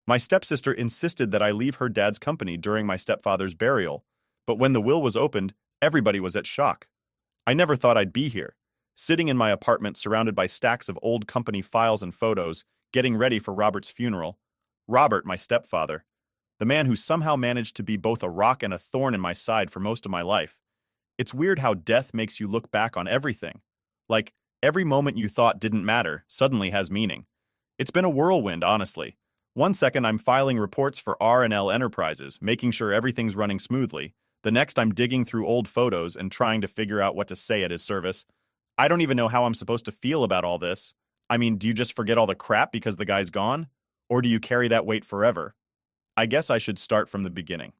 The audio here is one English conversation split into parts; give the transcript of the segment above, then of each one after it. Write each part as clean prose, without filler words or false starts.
My stepsister insisted that I leave her dad's company during my stepfather's burial, but when the will was opened, everybody was at shock. I never thought I'd be here, sitting in my apartment surrounded by stacks of old company files and photos, getting ready for Robert's funeral. Robert, my stepfather, the man who somehow managed to be both a rock and a thorn in my side for most of my life. It's weird how death makes you look back on everything. Like, every moment you thought didn't matter suddenly has meaning. It's been a whirlwind, honestly. One second I'm filing reports for R&L Enterprises, making sure everything's running smoothly. The next I'm digging through old photos and trying to figure out what to say at his service. I don't even know how I'm supposed to feel about all this. I mean, do you just forget all the crap because the guy's gone? Or do you carry that weight forever? I guess I should start from the beginning.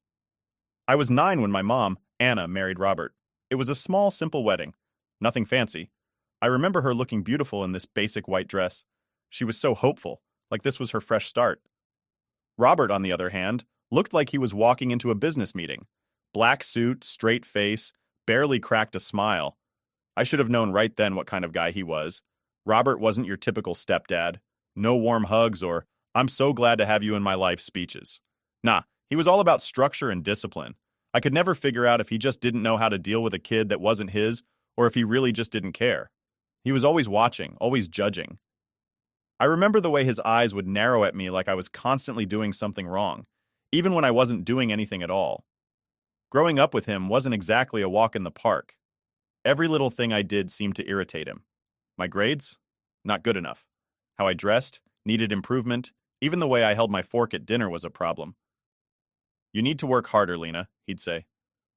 I was 9 when my mom, Anna, married Robert. It was a small, simple wedding. Nothing fancy. I remember her looking beautiful in this basic white dress. She was so hopeful, like this was her fresh start. Robert, on the other hand, looked like he was walking into a business meeting. Black suit, straight face, barely cracked a smile. I should have known right then what kind of guy he was. Robert wasn't your typical stepdad. No warm hugs or, "I'm so glad to have you in my life" speeches. Nah, he was all about structure and discipline. I could never figure out if he just didn't know how to deal with a kid that wasn't his, or if he really just didn't care. He was always watching, always judging. I remember the way his eyes would narrow at me like I was constantly doing something wrong, even when I wasn't doing anything at all. Growing up with him wasn't exactly a walk in the park. Every little thing I did seemed to irritate him. My grades? Not good enough. How I dressed? Needed improvement. Even the way I held my fork at dinner was a problem. "You need to work harder, Lena," he'd say.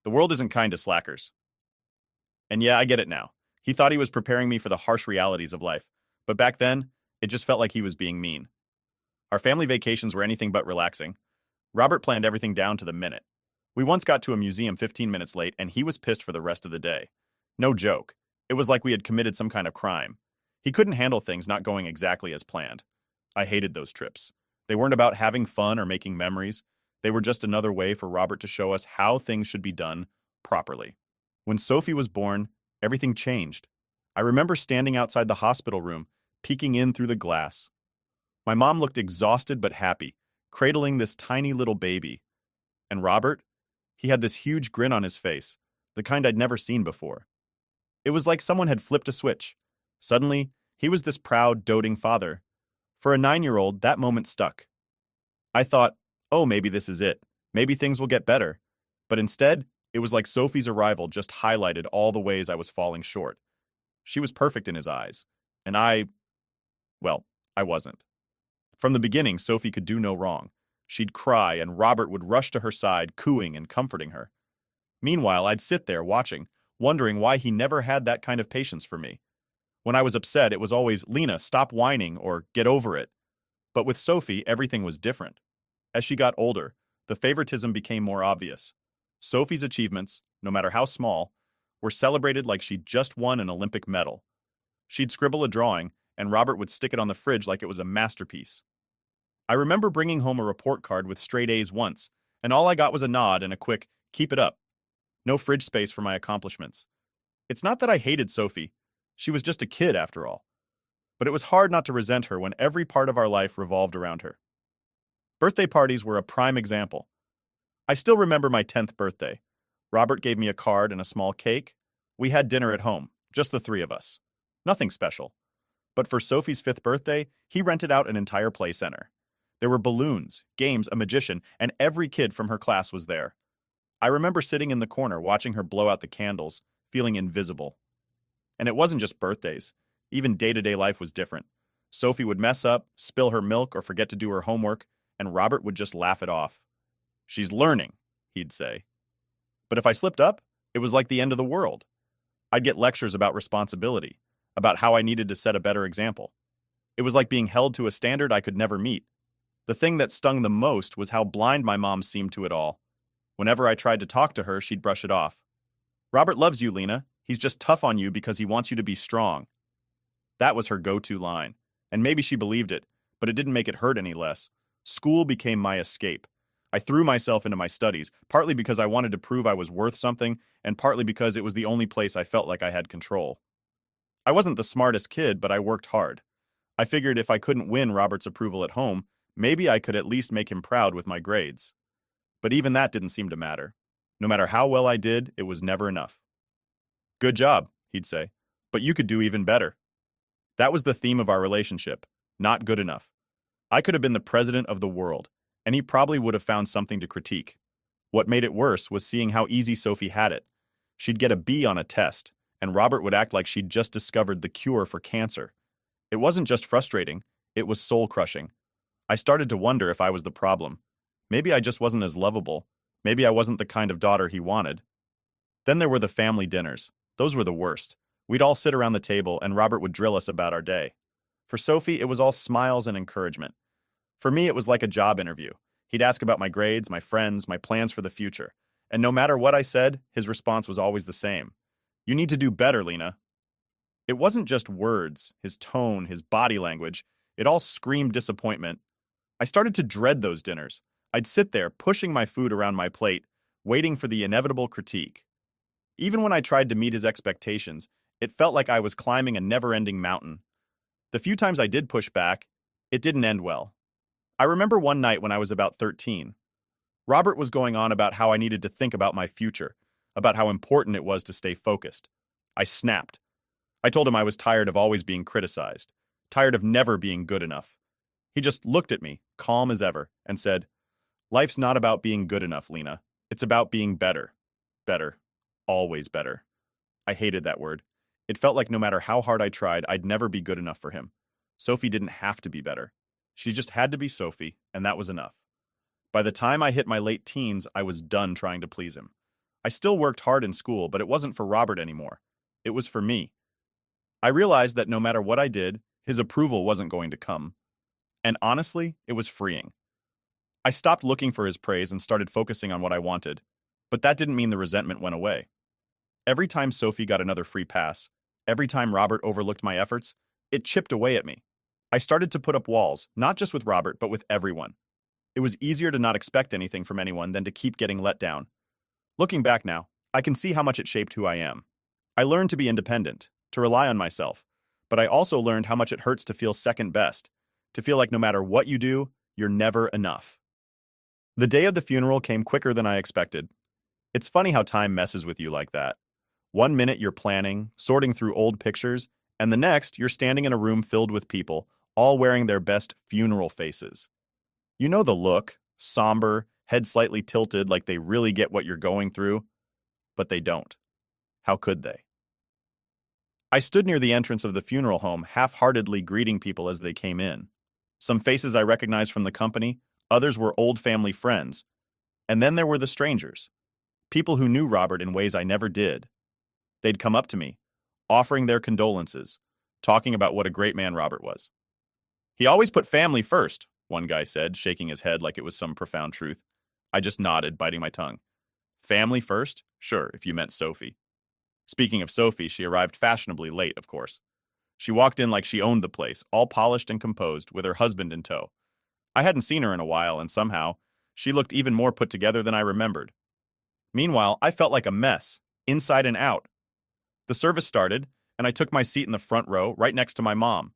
"The world isn't kind to slackers." And yeah, I get it now. He thought he was preparing me for the harsh realities of life. But back then, it just felt like he was being mean. Our family vacations were anything but relaxing. Robert planned everything down to the minute. We once got to a museum 15 minutes late, and he was pissed for the rest of the day. No joke. It was like we had committed some kind of crime. He couldn't handle things not going exactly as planned. I hated those trips. They weren't about having fun or making memories. They were just another way for Robert to show us how things should be done properly. When Sophie was born, everything changed. I remember standing outside the hospital room, peeking in through the glass. My mom looked exhausted but happy, cradling this tiny little baby. And Robert? He had this huge grin on his face, the kind I'd never seen before. It was like someone had flipped a switch. Suddenly, he was this proud, doting father. For a 9-year-old, that moment stuck. I thought, oh, maybe this is it. Maybe things will get better. But instead, it was like Sophie's arrival just highlighted all the ways I was falling short. She was perfect in his eyes. And well, I wasn't. From the beginning, Sophie could do no wrong. She'd cry, and Robert would rush to her side, cooing and comforting her. Meanwhile, I'd sit there watching, wondering why he never had that kind of patience for me. When I was upset, it was always, "Lena, stop whining," or "get over it." But with Sophie, everything was different. As she got older, the favoritism became more obvious. Sophie's achievements, no matter how small, were celebrated like she'd just won an Olympic medal. She'd scribble a drawing, and Robert would stick it on the fridge like it was a masterpiece. I remember bringing home a report card with straight A's once, and all I got was a nod and a quick, "keep it up." No fridge space for my accomplishments. It's not that I hated Sophie. She was just a kid, after all. But it was hard not to resent her when every part of our life revolved around her. Birthday parties were a prime example. I still remember my 10th birthday. Robert gave me a card and a small cake. We had dinner at home, just the 3 of us. Nothing special. But for Sophie's 5th birthday, he rented out an entire play center. There were balloons, games, a magician, and every kid from her class was there. I remember sitting in the corner watching her blow out the candles, feeling invisible. And it wasn't just birthdays. Even day-to-day life was different. Sophie would mess up, spill her milk, or forget to do her homework, and Robert would just laugh it off. "She's learning," he'd say. But if I slipped up, it was like the end of the world. I'd get lectures about responsibility, about how I needed to set a better example. It was like being held to a standard I could never meet. The thing that stung the most was how blind my mom seemed to it all. Whenever I tried to talk to her, she'd brush it off. "Robert loves you, Lena. He's just tough on you because he wants you to be strong." That was her go-to line, and maybe she believed it, but it didn't make it hurt any less. School became my escape. I threw myself into my studies, partly because I wanted to prove I was worth something, and partly because it was the only place I felt like I had control. I wasn't the smartest kid, but I worked hard. I figured if I couldn't win Robert's approval at home, Maybe I could at least make him proud with my grades. But even that didn't seem to matter. No matter how well I did, it was never enough. Good job, he'd say, but you could do even better. That was the theme of our relationship. Not good enough. I could have been the president of the world, and he probably would have found something to critique. What made it worse was seeing how easy Sophie had it. She'd get a B on a test, and Robert would act like she'd just discovered the cure for cancer. It wasn't just frustrating, it was soul-crushing. I started to wonder if I was the problem. Maybe I just wasn't as lovable. Maybe I wasn't the kind of daughter he wanted. Then there were the family dinners. Those were the worst. We'd all sit around the table, and Robert would drill us about our day. For Sophie, it was all smiles and encouragement. For me, it was like a job interview. He'd ask about my grades, my friends, my plans for the future. And no matter what I said, his response was always the same. You need to do better, Lena. It wasn't just words, his tone, his body language. It all screamed disappointment. I started to dread those dinners. I'd sit there, pushing my food around my plate, waiting for the inevitable critique. Even when I tried to meet his expectations, it felt like I was climbing a never-ending mountain. The few times I did push back, it didn't end well. I remember one night when I was about 13. Robert was going on about how I needed to think about my future, about how important it was to stay focused. I snapped. I told him I was tired of always being criticized, tired of never being good enough. He just looked at me, calm as ever, and said, "Life's not about being good enough, Lena. It's about being better. Better. Always better." I hated that word. It felt like no matter how hard I tried, I'd never be good enough for him. Sophie didn't have to be better. She just had to be Sophie, and that was enough. By the time I hit my late teens, I was done trying to please him. I still worked hard in school, but it wasn't for Robert anymore. It was for me. I realized that no matter what I did, his approval wasn't going to come. And honestly, it was freeing. I stopped looking for his praise and started focusing on what I wanted. But that didn't mean the resentment went away. Every time Sophie got another free pass, every time Robert overlooked my efforts, it chipped away at me. I started to put up walls, not just with Robert, but with everyone. It was easier to not expect anything from anyone than to keep getting let down. Looking back now, I can see how much it shaped who I am. I learned to be independent, to rely on myself, but I also learned how much it hurts to feel second best, to feel like no matter what you do, you're never enough. The day of the funeral came quicker than I expected. It's funny how time messes with you like that. One minute you're planning, sorting through old pictures, and the next you're standing in a room filled with people, all wearing their best funeral faces. You know the look, somber, head slightly tilted like they really get what you're going through, but they don't. How could they? I stood near the entrance of the funeral home, half-heartedly greeting people as they came in. Some faces I recognized from the company, others were old family friends. And then there were the strangers, people who knew Robert in ways I never did. They'd come up to me, offering their condolences, talking about what a great man Robert was. "He always put family first," one guy said, shaking his head like it was some profound truth. I just nodded, biting my tongue. Family first? Sure, if you meant Sophie. Speaking of Sophie, she arrived fashionably late, of course. She walked in like she owned the place, all polished and composed, with her husband in tow. I hadn't seen her in a while, and somehow, she looked even more put together than I remembered. Meanwhile, I felt like a mess, inside and out. The service started, and I took my seat in the front row, right next to my mom.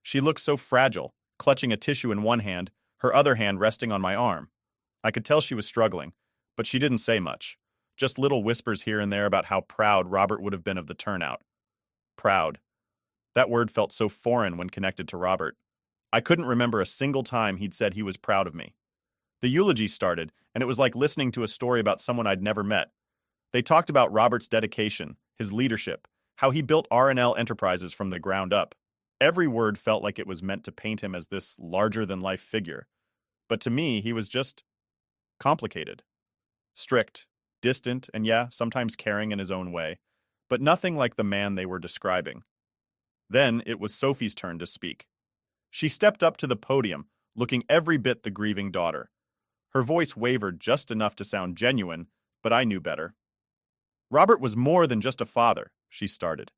She looked so fragile, clutching a tissue in one hand, her other hand resting on my arm. I could tell she was struggling, but she didn't say much. Just little whispers here and there about how proud Robert would have been of the turnout. Proud. That word felt so foreign when connected to Robert. I couldn't remember a single time he'd said he was proud of me. The eulogy started, and it was like listening to a story about someone I'd never met. They talked about Robert's dedication, his leadership, how he built R&L Enterprises from the ground up. Every word felt like it was meant to paint him as this larger-than-life figure. But to me, he was just complicated. Strict, distant, and yeah, sometimes caring in his own way, but nothing like the man they were describing. Then it was Sophie's turn to speak. She stepped up to the podium, looking every bit the grieving daughter. Her voice wavered just enough to sound genuine, but I knew better. "Robert was more than just a father," she started.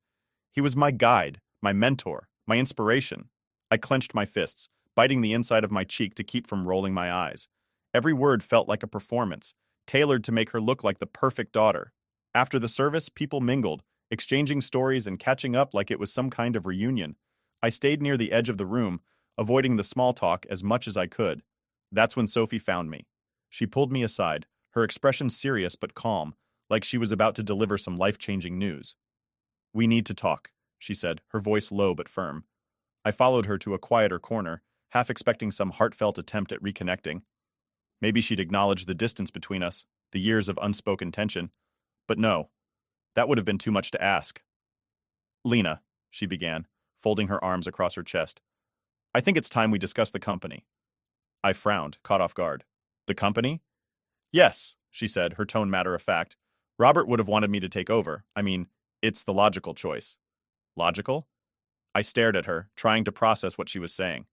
"He was my guide, my mentor, my inspiration." I clenched my fists, biting the inside of my cheek to keep from rolling my eyes. Every word felt like a performance, tailored to make her look like the perfect daughter. After the service, people mingled, exchanging stories and catching up like it was some kind of reunion. I stayed near the edge of the room, avoiding the small talk as much as I could. That's when Sophie found me. She pulled me aside, her expression serious but calm, like she was about to deliver some life-changing news. "We need to talk," she said, her voice low but firm. I followed her to a quieter corner, half expecting some heartfelt attempt at reconnecting. Maybe she'd acknowledge the distance between us, the years of unspoken tension. But no, that would have been too much to ask. "Lena," she began, folding her arms across her chest, "I think it's time we discuss the company." I frowned, caught off guard. "The company?" "Yes," she said, her tone matter-of-fact. "Robert would have wanted me to take over. I mean, it's the logical choice." Logical? I stared at her, trying to process what she was saying.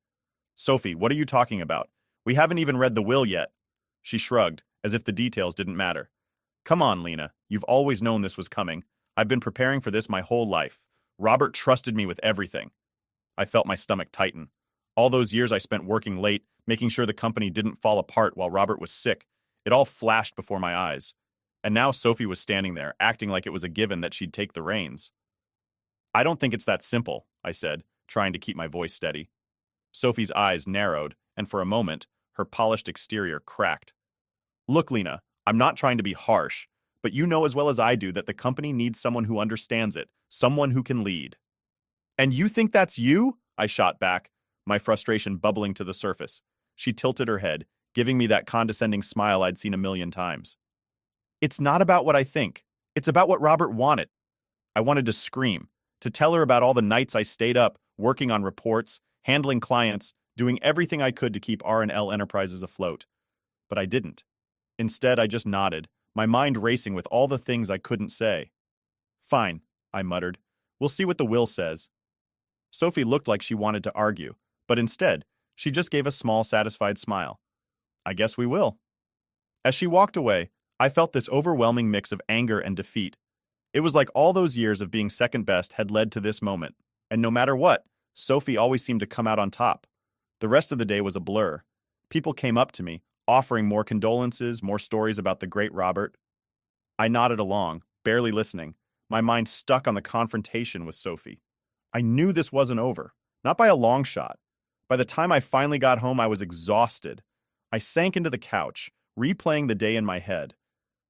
"Sophie, what are you talking about? We haven't even read the will yet." She shrugged, as if the details didn't matter. "Come on, Lena. You've always known this was coming. I've been preparing for this my whole life. Robert trusted me with everything." I felt my stomach tighten. All those years I spent working late, making sure the company didn't fall apart while Robert was sick, it all flashed before my eyes. And now Sophie was standing there, acting like it was a given that she'd take the reins. "I don't think it's that simple," I said, trying to keep my voice steady. Sophie's eyes narrowed, and for a moment, her polished exterior cracked. "Look, Lena, I'm not trying to be harsh, but you know as well as I do that the company needs someone who understands it, someone who can lead." "And you think that's you?" I shot back, my frustration bubbling to the surface. She tilted her head, giving me that condescending smile I'd seen a million times. "It's not about what I think. It's about what Robert wanted." I wanted to scream, to tell her about all the nights I stayed up, working on reports, handling clients, doing everything I could to keep R&L Enterprises afloat. But I didn't. Instead, I just nodded, my mind racing with all the things I couldn't say. "Fine," I muttered. "We'll see what the will says." Sophie looked like she wanted to argue, but instead, she just gave a small, satisfied smile. "I guess we will." As she walked away, I felt this overwhelming mix of anger and defeat. It was like all those years of being second best had led to this moment, and no matter what, Sophie always seemed to come out on top. The rest of the day was a blur. People came up to me, offering more condolences, more stories about the great Robert. I nodded along, barely listening, my mind stuck on the confrontation with Sophie. I knew this wasn't over, not by a long shot. By the time I finally got home, I was exhausted. I sank into the couch, replaying the day in my head.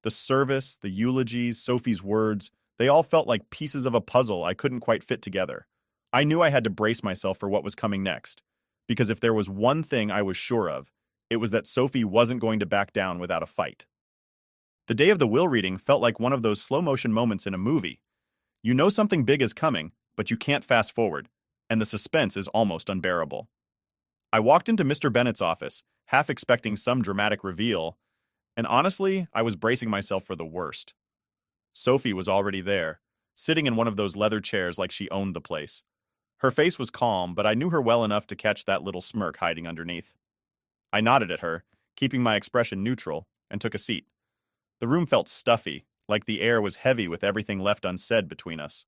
The service, the eulogies, Sophie's words, they all felt like pieces of a puzzle I couldn't quite fit together. I knew I had to brace myself for what was coming next, because if there was one thing I was sure of, it was that Sophie wasn't going to back down without a fight. The day of the will reading felt like one of those slow-motion moments in a movie. You know something big is coming, but you can't fast forward, and the suspense is almost unbearable. I walked into Mr. Bennett's office, half expecting some dramatic reveal, and honestly, I was bracing myself for the worst. Sophie was already there, sitting in one of those leather chairs like she owned the place. Her face was calm, but I knew her well enough to catch that little smirk hiding underneath. I nodded at her, keeping my expression neutral, and took a seat. The room felt stuffy, like the air was heavy with everything left unsaid between us.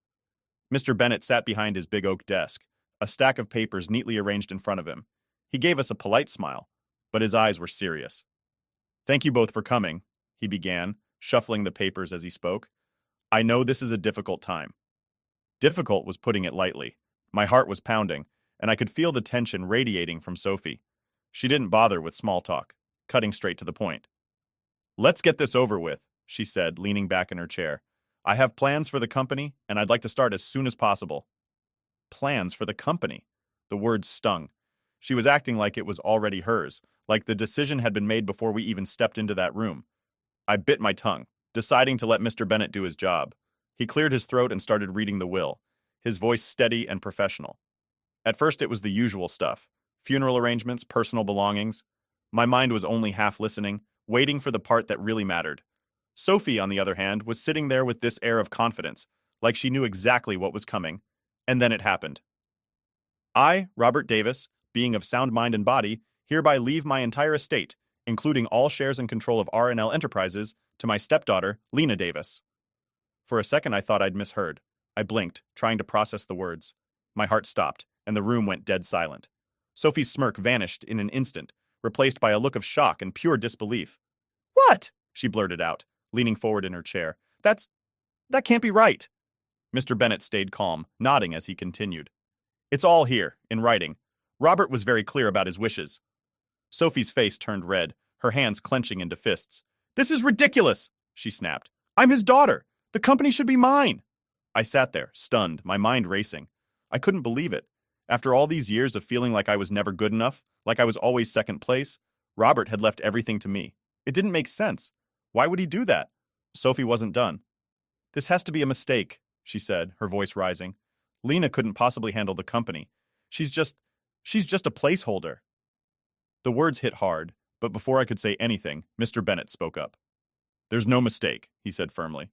Mr. Bennett sat behind his big oak desk, a stack of papers neatly arranged in front of him. He gave us a polite smile, but his eyes were serious. "Thank you both for coming," he began, shuffling the papers as he spoke. "I know this is a difficult time." Difficult was putting it lightly. My heart was pounding, and I could feel the tension radiating from Sophie. She didn't bother with small talk, cutting straight to the point. "Let's get this over with," she said, leaning back in her chair. "I have plans for the company, and I'd like to start as soon as possible." Plans for the company. The words stung. She was acting like it was already hers, like the decision had been made before we even stepped into that room. I bit my tongue, deciding to let Mr. Bennett do his job. He cleared his throat and started reading the will, his voice steady and professional. At first it was the usual stuff. Funeral arrangements, personal belongings. My mind was only half listening, waiting for the part that really mattered. Sophie, on the other hand, was sitting there with this air of confidence, like she knew exactly what was coming. And then it happened. "I, Robert Davis, being of sound mind and body, hereby leave my entire estate, including all shares and control of R&L Enterprises, to my stepdaughter, Lena Davis." For a second I thought I'd misheard. I blinked, trying to process the words. My heart stopped, and the room went dead silent. Sophie's smirk vanished in an instant, replaced by a look of shock and pure disbelief. "What?" she blurted out, leaning forward in her chair. That can't be right." Mr. Bennett stayed calm, nodding as he continued. "It's all here, in writing. Robert was very clear about his wishes. Sophie's face turned red, her hands clenching into fists. This is ridiculous, she snapped. I'm his daughter. The company should be mine. I sat there, stunned, my mind racing. I couldn't believe it. After all these years of feeling like I was never good enough, like I was always second place, Robert had left everything to me. It didn't make sense. Why would he do that? Sophie wasn't done. This has to be a mistake, she said, her voice rising. Lena couldn't possibly handle the company. She's just a placeholder. The words hit hard, but before I could say anything, Mr. Bennett spoke up. There's no mistake, he said firmly.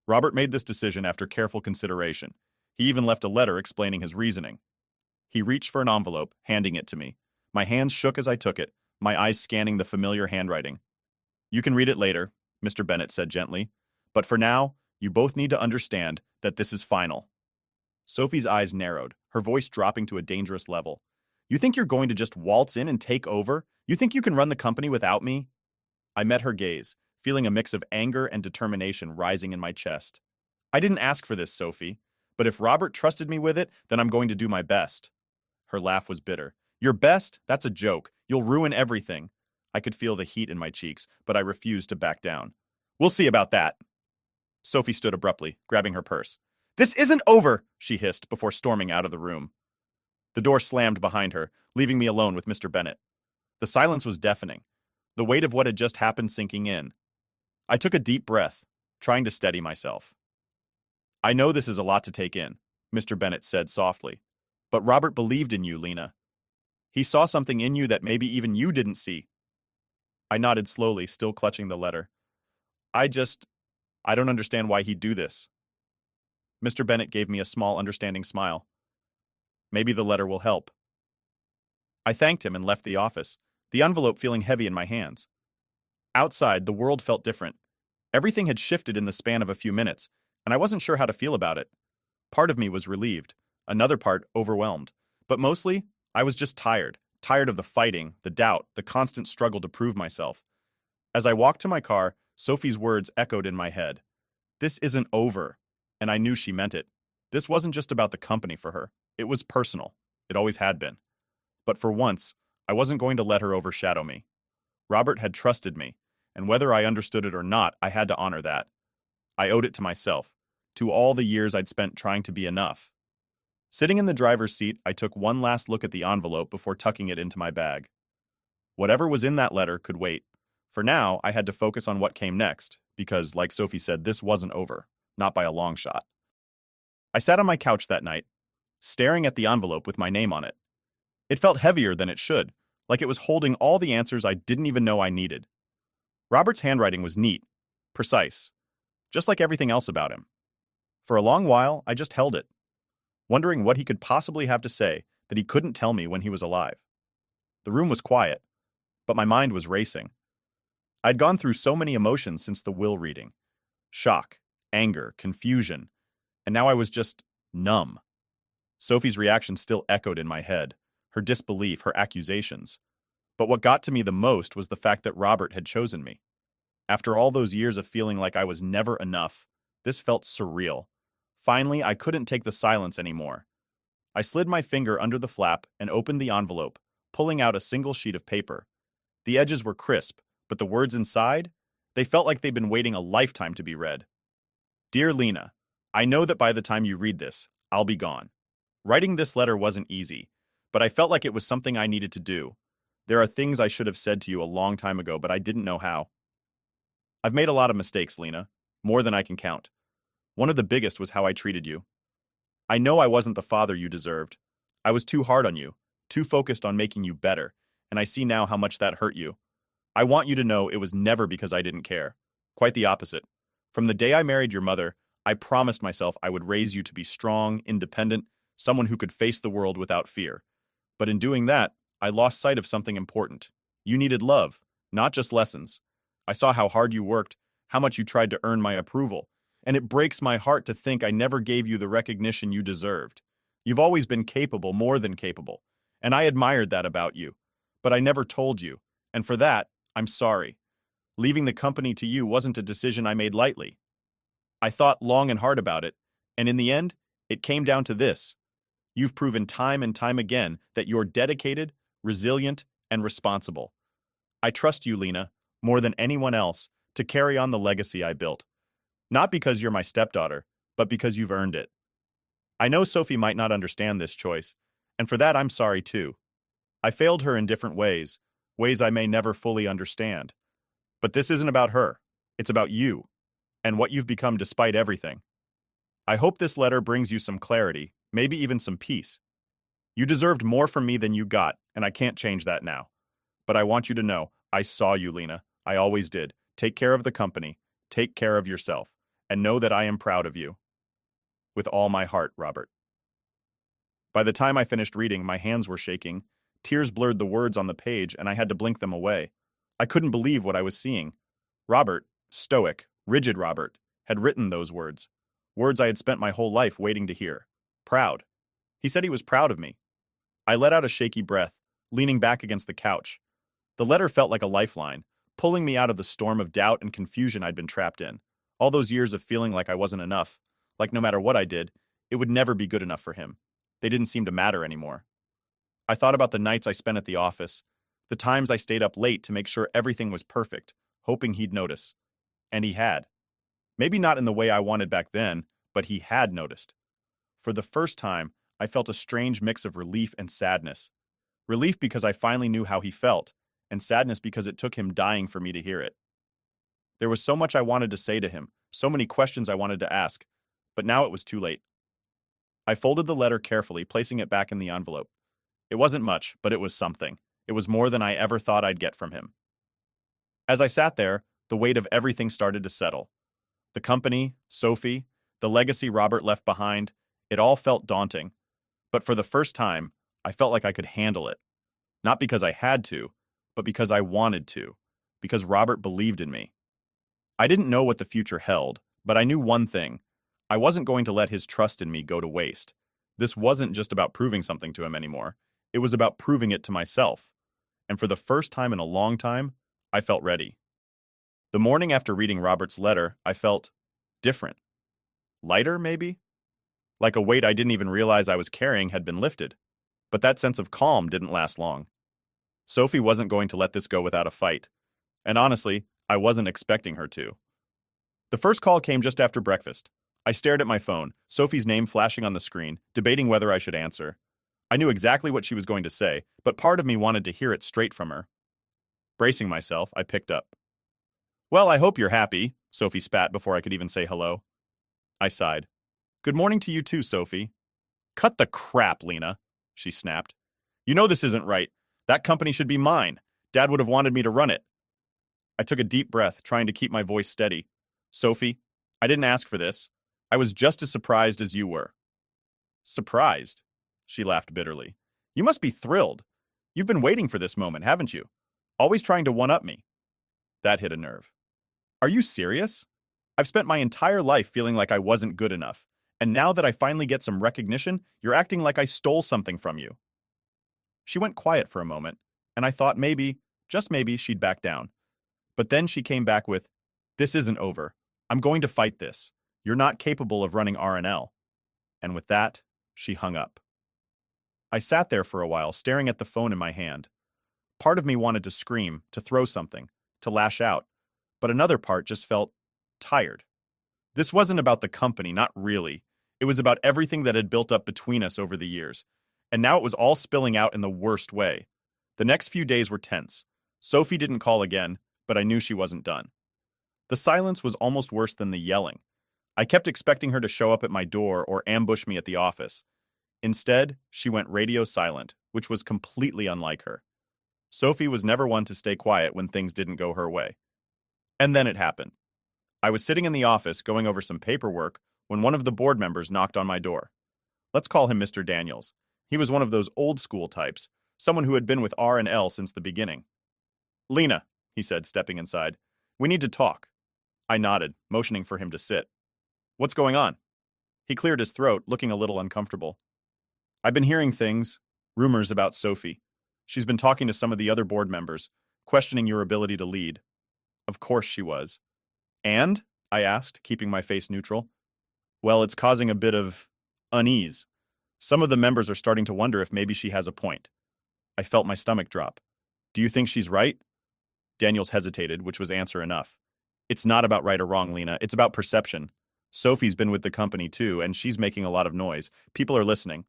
Robert made this decision after careful consideration. He even left a letter explaining his reasoning. He reached for an envelope, handing it to me. My hands shook as I took it, my eyes scanning the familiar handwriting. You can read it later, Mr. Bennett said gently. But for now, you both need to understand that this is final. Sophie's eyes narrowed, her voice dropping to a dangerous level. You think you're going to just waltz in and take over? You think you can run the company without me? I met her gaze, feeling a mix of anger and determination rising in my chest. I didn't ask for this, Sophie, but if Robert trusted me with it, then I'm going to do my best. Her laugh was bitter. Your best? That's a joke. You'll ruin everything. I could feel the heat in my cheeks, but I refused to back down. We'll see about that. Sophie stood abruptly, grabbing her purse. This isn't over, she hissed before storming out of the room. The door slammed behind her, leaving me alone with Mr. Bennett. The silence was deafening, the weight of what had just happened sinking in. I took a deep breath, trying to steady myself. I know this is a lot to take in, Mr. Bennett said softly. But Robert believed in you, Lena. He saw something in you that maybe even you didn't see. I nodded slowly, still clutching the letter. I don't understand why he'd do this. Mr. Bennett gave me a small, understanding smile. Maybe the letter will help. I thanked him and left the office, the envelope feeling heavy in my hands. Outside, the world felt different. Everything had shifted in the span of a few minutes, and I wasn't sure how to feel about it. Part of me was relieved, another part overwhelmed. But mostly, I was just tired of the fighting, the doubt, the constant struggle to prove myself. As I walked to my car, Sophie's words echoed in my head. This isn't over. And I knew she meant it. This wasn't just about the company for her. It was personal. It always had been. But for once, I wasn't going to let her overshadow me. Robert had trusted me, and whether I understood it or not, I had to honor that. I owed it to myself, to all the years I'd spent trying to be enough. Sitting in the driver's seat, I took one last look at the envelope before tucking it into my bag. Whatever was in that letter could wait. For now, I had to focus on what came next, because, like Sophie said, this wasn't over. Not by a long shot. I sat on my couch that night, staring at the envelope with my name on it. It felt heavier than it should, like it was holding all the answers I didn't even know I needed. Robert's handwriting was neat, precise, just like everything else about him. For a long while, I just held it, wondering what he could possibly have to say that he couldn't tell me when he was alive. The room was quiet, but my mind was racing. I'd gone through so many emotions since the will reading. Shock, anger, confusion, and now I was just numb. Sophie's reaction still echoed in my head, her disbelief, her accusations. But what got to me the most was the fact that Robert had chosen me. After all those years of feeling like I was never enough, this felt surreal. Finally, I couldn't take the silence anymore. I slid my finger under the flap and opened the envelope, pulling out a single sheet of paper. The edges were crisp, but the words inside? They felt like they'd been waiting a lifetime to be read. Dear Lena, I know that by the time you read this, I'll be gone. Writing this letter wasn't easy, but I felt like it was something I needed to do. There are things I should have said to you a long time ago, but I didn't know how. I've made a lot of mistakes, Lena, more than I can count. One of the biggest was how I treated you. I know I wasn't the father you deserved. I was too hard on you, too focused on making you better, and I see now how much that hurt you. I want you to know it was never because I didn't care. Quite the opposite. From the day I married your mother, I promised myself I would raise you to be strong, independent, someone who could face the world without fear. But in doing that, I lost sight of something important. You needed love, not just lessons. I saw how hard you worked, how much you tried to earn my approval, and it breaks my heart to think I never gave you the recognition you deserved. You've always been capable, more than capable, and I admired that about you. But I never told you, and for that, I'm sorry. Leaving the company to you wasn't a decision I made lightly. I thought long and hard about it, and in the end, it came down to this. You've proven time and time again that you're dedicated, resilient, and responsible. I trust you, Lena, more than anyone else, to carry on the legacy I built. Not because you're my stepdaughter, but because you've earned it. I know Sophie might not understand this choice, and for that I'm sorry too. I failed her in different ways, ways I may never fully understand. But this isn't about her. It's about you, and what you've become despite everything. I hope this letter brings you some clarity, maybe even some peace. You deserved more from me than you got, and I can't change that now. But I want you to know, I saw you, Lena. I always did. Take care of the company. Take care of yourself. And know that I am proud of you. With all my heart, Robert. By the time I finished reading, my hands were shaking. Tears blurred the words on the page, and I had to blink them away. I couldn't believe what I was seeing. Robert, stoic, rigid Robert, had written those words. Words I had spent my whole life waiting to hear. Proud. He said he was proud of me. I let out a shaky breath, leaning back against the couch. The letter felt like a lifeline, pulling me out of the storm of doubt and confusion I'd been trapped in. All those years of feeling like I wasn't enough, like no matter what I did, it would never be good enough for him. They didn't seem to matter anymore. I thought about the nights I spent at the office, the times I stayed up late to make sure everything was perfect, hoping he'd notice. And he had. Maybe not in the way I wanted back then, but he had noticed. For the first time, I felt a strange mix of relief and sadness. Relief because I finally knew how he felt, and sadness because it took him dying for me to hear it. There was so much I wanted to say to him, so many questions I wanted to ask, but now it was too late. I folded the letter carefully, placing it back in the envelope. It wasn't much, but it was something. It was more than I ever thought I'd get from him. As I sat there, the weight of everything started to settle. The company, Sophie, the legacy Robert left behind, it all felt daunting. But for the first time, I felt like I could handle it. Not because I had to, but because I wanted to. Because Robert believed in me. I didn't know what the future held, but I knew one thing. I wasn't going to let his trust in me go to waste. This wasn't just about proving something to him anymore. It was about proving it to myself. And for the first time in a long time, I felt ready. The morning after reading Robert's letter, I felt different. Lighter, maybe? Like a weight I didn't even realize I was carrying had been lifted. But that sense of calm didn't last long. Sophie wasn't going to let this go without a fight. And honestly, I wasn't expecting her to. The first call came just after breakfast. I stared at my phone, Sophie's name flashing on the screen, debating whether I should answer. I knew exactly what she was going to say, but part of me wanted to hear it straight from her. Bracing myself, I picked up. "Well, I hope you're happy," Sophie spat before I could even say hello. I sighed. "Good morning to you too, Sophie." "Cut the crap, Lena," she snapped. "You know this isn't right. That company should be mine. Dad would have wanted me to run it." I took a deep breath, trying to keep my voice steady. "Sophie, I didn't ask for this. I was just as surprised as you were." "Surprised?" She laughed bitterly. "You must be thrilled. You've been waiting for this moment, haven't you? Always trying to one-up me." That hit a nerve. "Are you serious? I've spent my entire life feeling like I wasn't good enough, and now that I finally get some recognition, you're acting like I stole something from you." She went quiet for a moment, and I thought maybe, just maybe, she'd back down. But then she came back with, "This isn't over. I'm going to fight this. You're not capable of running R&L." And with that, she hung up. I sat there for a while, staring at the phone in my hand. Part of me wanted to scream, to throw something, to lash out, but another part just felt tired. This wasn't about the company, not really. It was about everything that had built up between us over the years. And now it was all spilling out in the worst way. The next few days were tense. Sophie didn't call again, but I knew she wasn't done. The silence was almost worse than the yelling. I kept expecting her to show up at my door or ambush me at the office. Instead, she went radio silent, which was completely unlike her. Sophie was never one to stay quiet when things didn't go her way. And then it happened. I was sitting in the office going over some paperwork when one of the board members knocked on my door. Let's call him Mr. Daniels. He was one of those old school types, someone who had been with R&L since the beginning. "Lena," he said, stepping inside, "we need to talk." I nodded, motioning for him to sit. "What's going on?" He cleared his throat, looking a little uncomfortable. "I've been hearing things, rumors about Sophie. She's been talking to some of the other board members, questioning your ability to lead." Of course she was. "And?" I asked, keeping my face neutral. "Well, it's causing a bit of unease. Some of the members are starting to wonder if maybe she has a point. I felt my stomach drop. Do you think she's right? Daniels hesitated, which was answer enough. It's not about right or wrong, Lena. It's about perception. Sophie's been with the company too, and she's making a lot of noise. People are listening.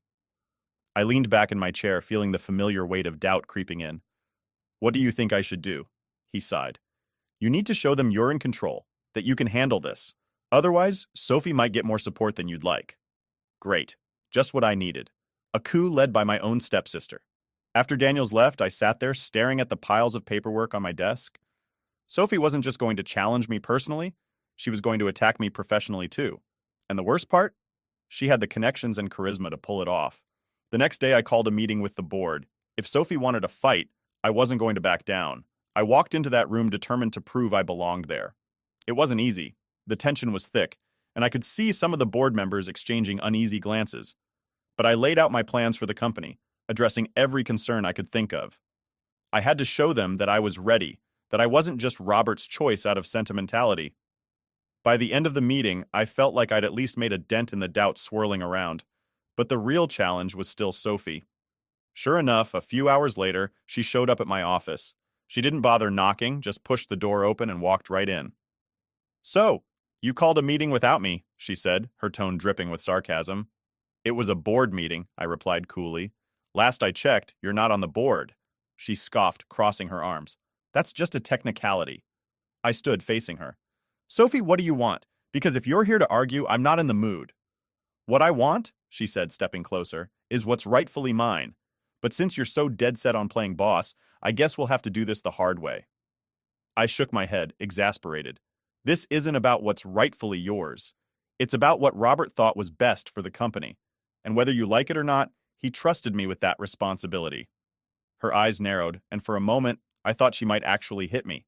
I leaned back in my chair, feeling the familiar weight of doubt creeping in. What do you think I should do? He sighed. You need to show them you're in control, that you can handle this. Otherwise, Sophie might get more support than you'd like. Great. Just what I needed. A coup led by my own stepsister. After Daniels left, I sat there staring at the piles of paperwork on my desk. Sophie wasn't just going to challenge me personally, she was going to attack me professionally too. And the worst part? She had the connections and charisma to pull it off. The next day, I called a meeting with the board. If Sophie wanted a fight, I wasn't going to back down. I walked into that room determined to prove I belonged there. It wasn't easy. The tension was thick, and I could see some of the board members exchanging uneasy glances. But I laid out my plans for the company, addressing every concern I could think of. I had to show them that I was ready, that I wasn't just Robert's choice out of sentimentality. By the end of the meeting, I felt like I'd at least made a dent in the doubt swirling around. But the real challenge was still Sophie. Sure enough, a few hours later, she showed up at my office. She didn't bother knocking, just pushed the door open and walked right in. So, you called a meeting without me, she said, her tone dripping with sarcasm. It was a board meeting, I replied coolly. Last I checked, you're not on the board. She scoffed, crossing her arms. That's just a technicality. I stood facing her. Sophie, what do you want? Because if you're here to argue, I'm not in the mood. What I want, she said, stepping closer, is what's rightfully mine. But since you're so dead set on playing boss, I guess we'll have to do this the hard way. I shook my head, exasperated. This isn't about what's rightfully yours. It's about what Robert thought was best for the company. And whether you like it or not, he trusted me with that responsibility. Her eyes narrowed, and for a moment, I thought she might actually hit me.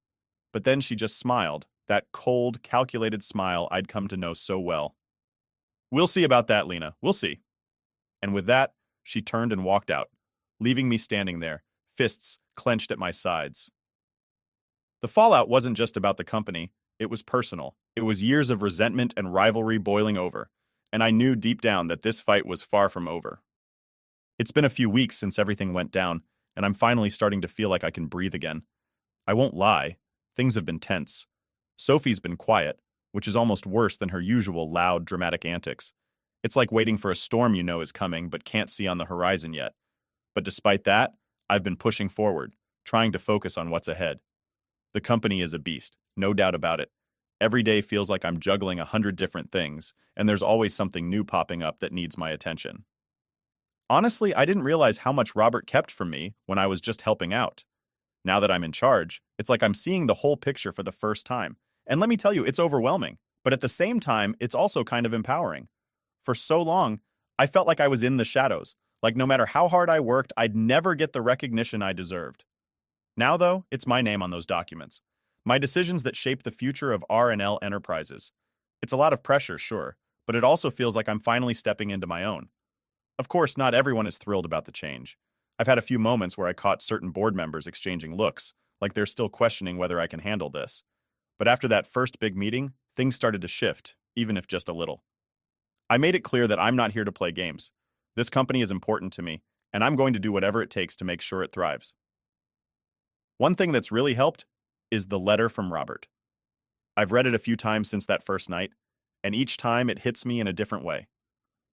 But then she just smiled, that cold, calculated smile I'd come to know so well. We'll see about that, Lena. We'll see. And with that, she turned and walked out, leaving me standing there, fists clenched at my sides. The fallout wasn't just about the company, it was personal. It was years of resentment and rivalry boiling over, and I knew deep down that this fight was far from over. It's been a few weeks since everything went down, and I'm finally starting to feel like I can breathe again. I won't lie, things have been tense. Sophie's been quiet, which is almost worse than her usual loud, dramatic antics. It's like waiting for a storm you know is coming but can't see on the horizon yet. But despite that, I've been pushing forward, trying to focus on what's ahead. The company is a beast, no doubt about it. Every day feels like I'm juggling 100 different things, and there's always something new popping up that needs my attention. Honestly, I didn't realize how much Robert kept from me when I was just helping out. Now that I'm in charge, it's like I'm seeing the whole picture for the first time. And let me tell you, it's overwhelming. But at the same time, it's also kind of empowering. For so long, I felt like I was in the shadows, like no matter how hard I worked, I'd never get the recognition I deserved. Now, though, it's my name on those documents. My decisions that shape the future of R&L Enterprises. It's a lot of pressure, sure, but it also feels like I'm finally stepping into my own. Of course, not everyone is thrilled about the change. I've had a few moments where I caught certain board members exchanging looks, like they're still questioning whether I can handle this. But after that first big meeting, things started to shift, even if just a little. I made it clear that I'm not here to play games. This company is important to me, and I'm going to do whatever it takes to make sure it thrives. One thing that's really helped is the letter from Robert. I've read it a few times since that first night, and each time it hits me in a different way.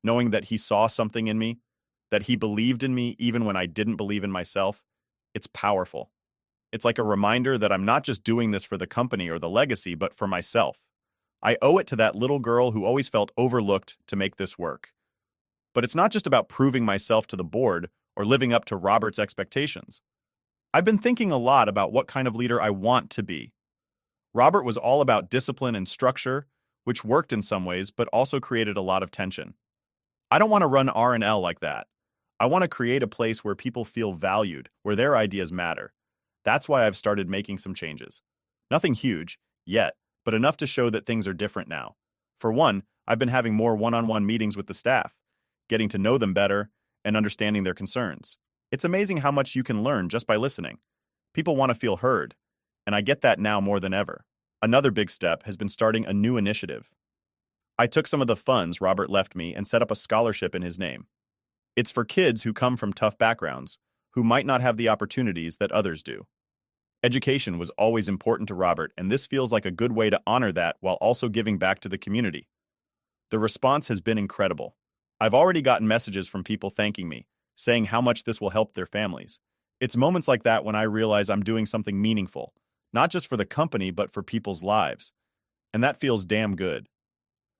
Knowing that he saw something in me, that he believed in me even when I didn't believe in myself, it's powerful. It's like a reminder that I'm not just doing this for the company or the legacy, but for myself. I owe it to that little girl who always felt overlooked to make this work. But it's not just about proving myself to the board or living up to Robert's expectations. I've been thinking a lot about what kind of leader I want to be. Robert was all about discipline and structure, which worked in some ways, but also created a lot of tension. I don't want to run R&L like that. I want to create a place where people feel valued, where their ideas matter. That's why I've started making some changes. Nothing huge, yet, but enough to show that things are different now. For one, I've been having more one-on-one meetings with the staff, getting to know them better, and understanding their concerns. It's amazing how much you can learn just by listening. People want to feel heard, and I get that now more than ever. Another big step has been starting a new initiative. I took some of the funds Robert left me and set up a scholarship in his name. It's for kids who come from tough backgrounds, who might not have the opportunities that others do. Education was always important to Robert, and this feels like a good way to honor that while also giving back to the community. The response has been incredible. I've already gotten messages from people thanking me, saying how much this will help their families. It's moments like that when I realize I'm doing something meaningful, not just for the company, but for people's lives. And that feels damn good.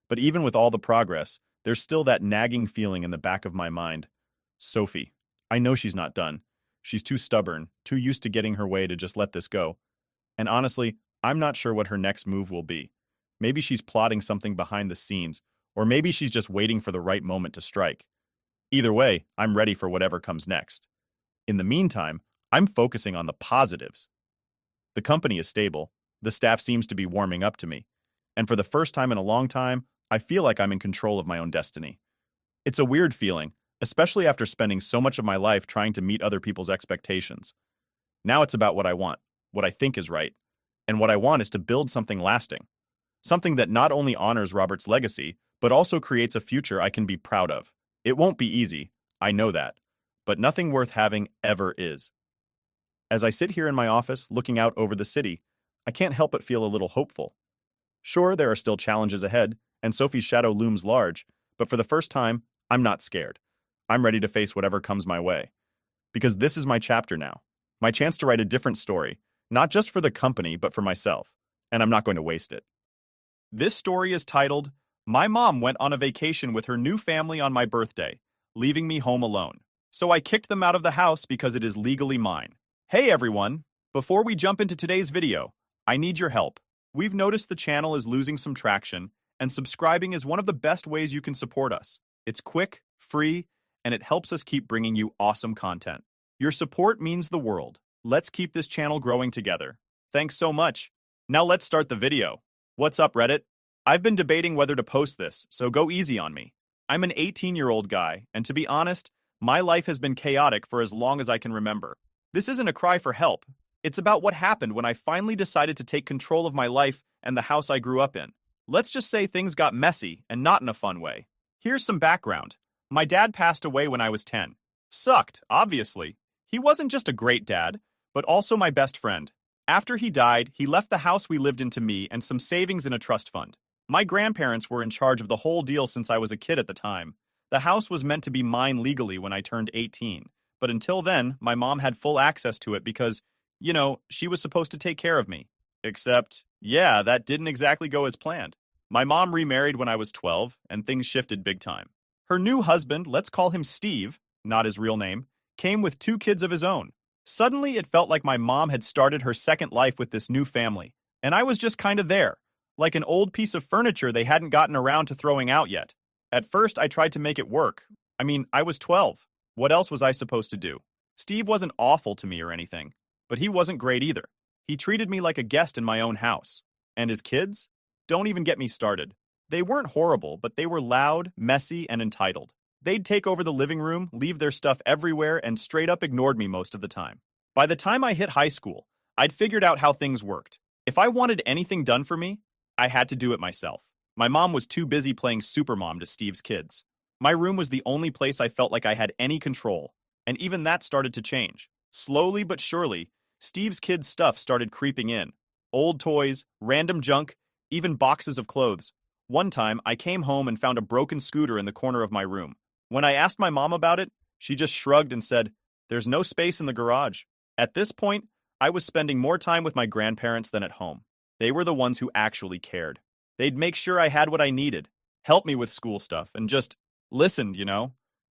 But even with all the progress, there's still that nagging feeling in the back of my mind. Sophie. I know she's not done. She's too stubborn, too used to getting her way to just let this go. And honestly, I'm not sure what her next move will be. Maybe she's plotting something behind the scenes, or maybe she's just waiting for the right moment to strike. Either way, I'm ready for whatever comes next. In the meantime, I'm focusing on the positives. The company is stable, the staff seems to be warming up to me, and for the first time in a long time, I feel like I'm in control of my own destiny. It's a weird feeling, especially after spending so much of my life trying to meet other people's expectations. Now it's about what I want, what I think is right, and what I want is to build something lasting. Something that not only honors Robert's legacy, but also creates a future I can be proud of. It won't be easy, I know that, but nothing worth having ever is. As I sit here in my office looking out over the city, I can't help but feel a little hopeful. Sure, there are still challenges ahead, and Sophie's shadow looms large, but for the first time, I'm not scared. I'm ready to face whatever comes my way. Because this is my chapter now, my chance to write a different story, not just for the company, but for myself, and I'm not going to waste it. This story is titled, My Mom Went on a Vacation with Her New Family on My Birthday, Leaving Me Home Alone. So I kicked them out of the house because it is legally mine. Hey everyone! Before we jump into today's video, I need your help. We've noticed the channel is losing some traction, and subscribing is one of the best ways you can support us. It's quick, free, and it helps us keep bringing you awesome content. Your support means the world. Let's keep this channel growing together. Thanks so much. Now let's start the video. What's up, Reddit? I've been debating whether to post this, so go easy on me. I'm an 18-year-old guy, and to be honest, my life has been chaotic for as long as I can remember. This isn't a cry for help. It's about what happened when I finally decided to take control of my life and the house I grew up in. Let's just say things got messy, and not in a fun way. Here's some background. My dad passed away when I was 10. Sucked, obviously. He wasn't just a great dad, but also my best friend. After he died, he left the house we lived in to me and some savings in a trust fund. My grandparents were in charge of the whole deal since I was a kid at the time. The house was meant to be mine legally when I turned 18, but until then, my mom had full access to it because, she was supposed to take care of me. Except, yeah, that didn't exactly go as planned. My mom remarried when I was 12, and things shifted big time. Her new husband, let's call him Steve, not his real name, came with 2 kids of his own. Suddenly, it felt like my mom had started her second life with this new family, and I was just kind of there, like an old piece of furniture they hadn't gotten around to throwing out yet. At first, I tried to make it work. I was 12. What else was I supposed to do? Steve wasn't awful to me or anything, but he wasn't great either. He treated me like a guest in my own house. And his kids? Don't even get me started. They weren't horrible, but they were loud, messy, and entitled. They'd take over the living room, leave their stuff everywhere, and straight up ignored me most of the time. By the time I hit high school, I'd figured out how things worked. If I wanted anything done for me, I had to do it myself. My mom was too busy playing supermom to Steve's kids. My room was the only place I felt like I had any control, and even that started to change. Slowly but surely, Steve's kids' stuff started creeping in. Old toys, random junk, even boxes of clothes. One time, I came home and found a broken scooter in the corner of my room. When I asked my mom about it, she just shrugged and said, "There's no space in the garage." At this point, I was spending more time with my grandparents than at home. They were the ones who actually cared. They'd make sure I had what I needed, help me with school stuff, and just listened,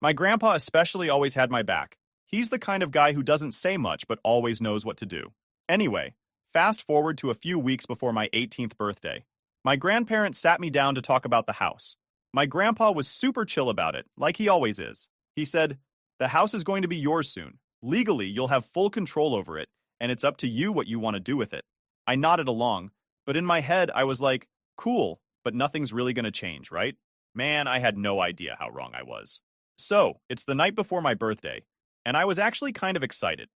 My grandpa especially always had my back. He's the kind of guy who doesn't say much but always knows what to do. Anyway, fast forward to a few weeks before my 18th birthday. My grandparents sat me down to talk about the house. My grandpa was super chill about it, like he always is. He said, "The house is going to be yours soon. Legally, you'll have full control over it, and it's up to you what you want to do with it." I nodded along, but in my head I was like, cool, but nothing's really going to change, right? Man, I had no idea how wrong I was. So, it's the night before my birthday, and I was actually kind of excited.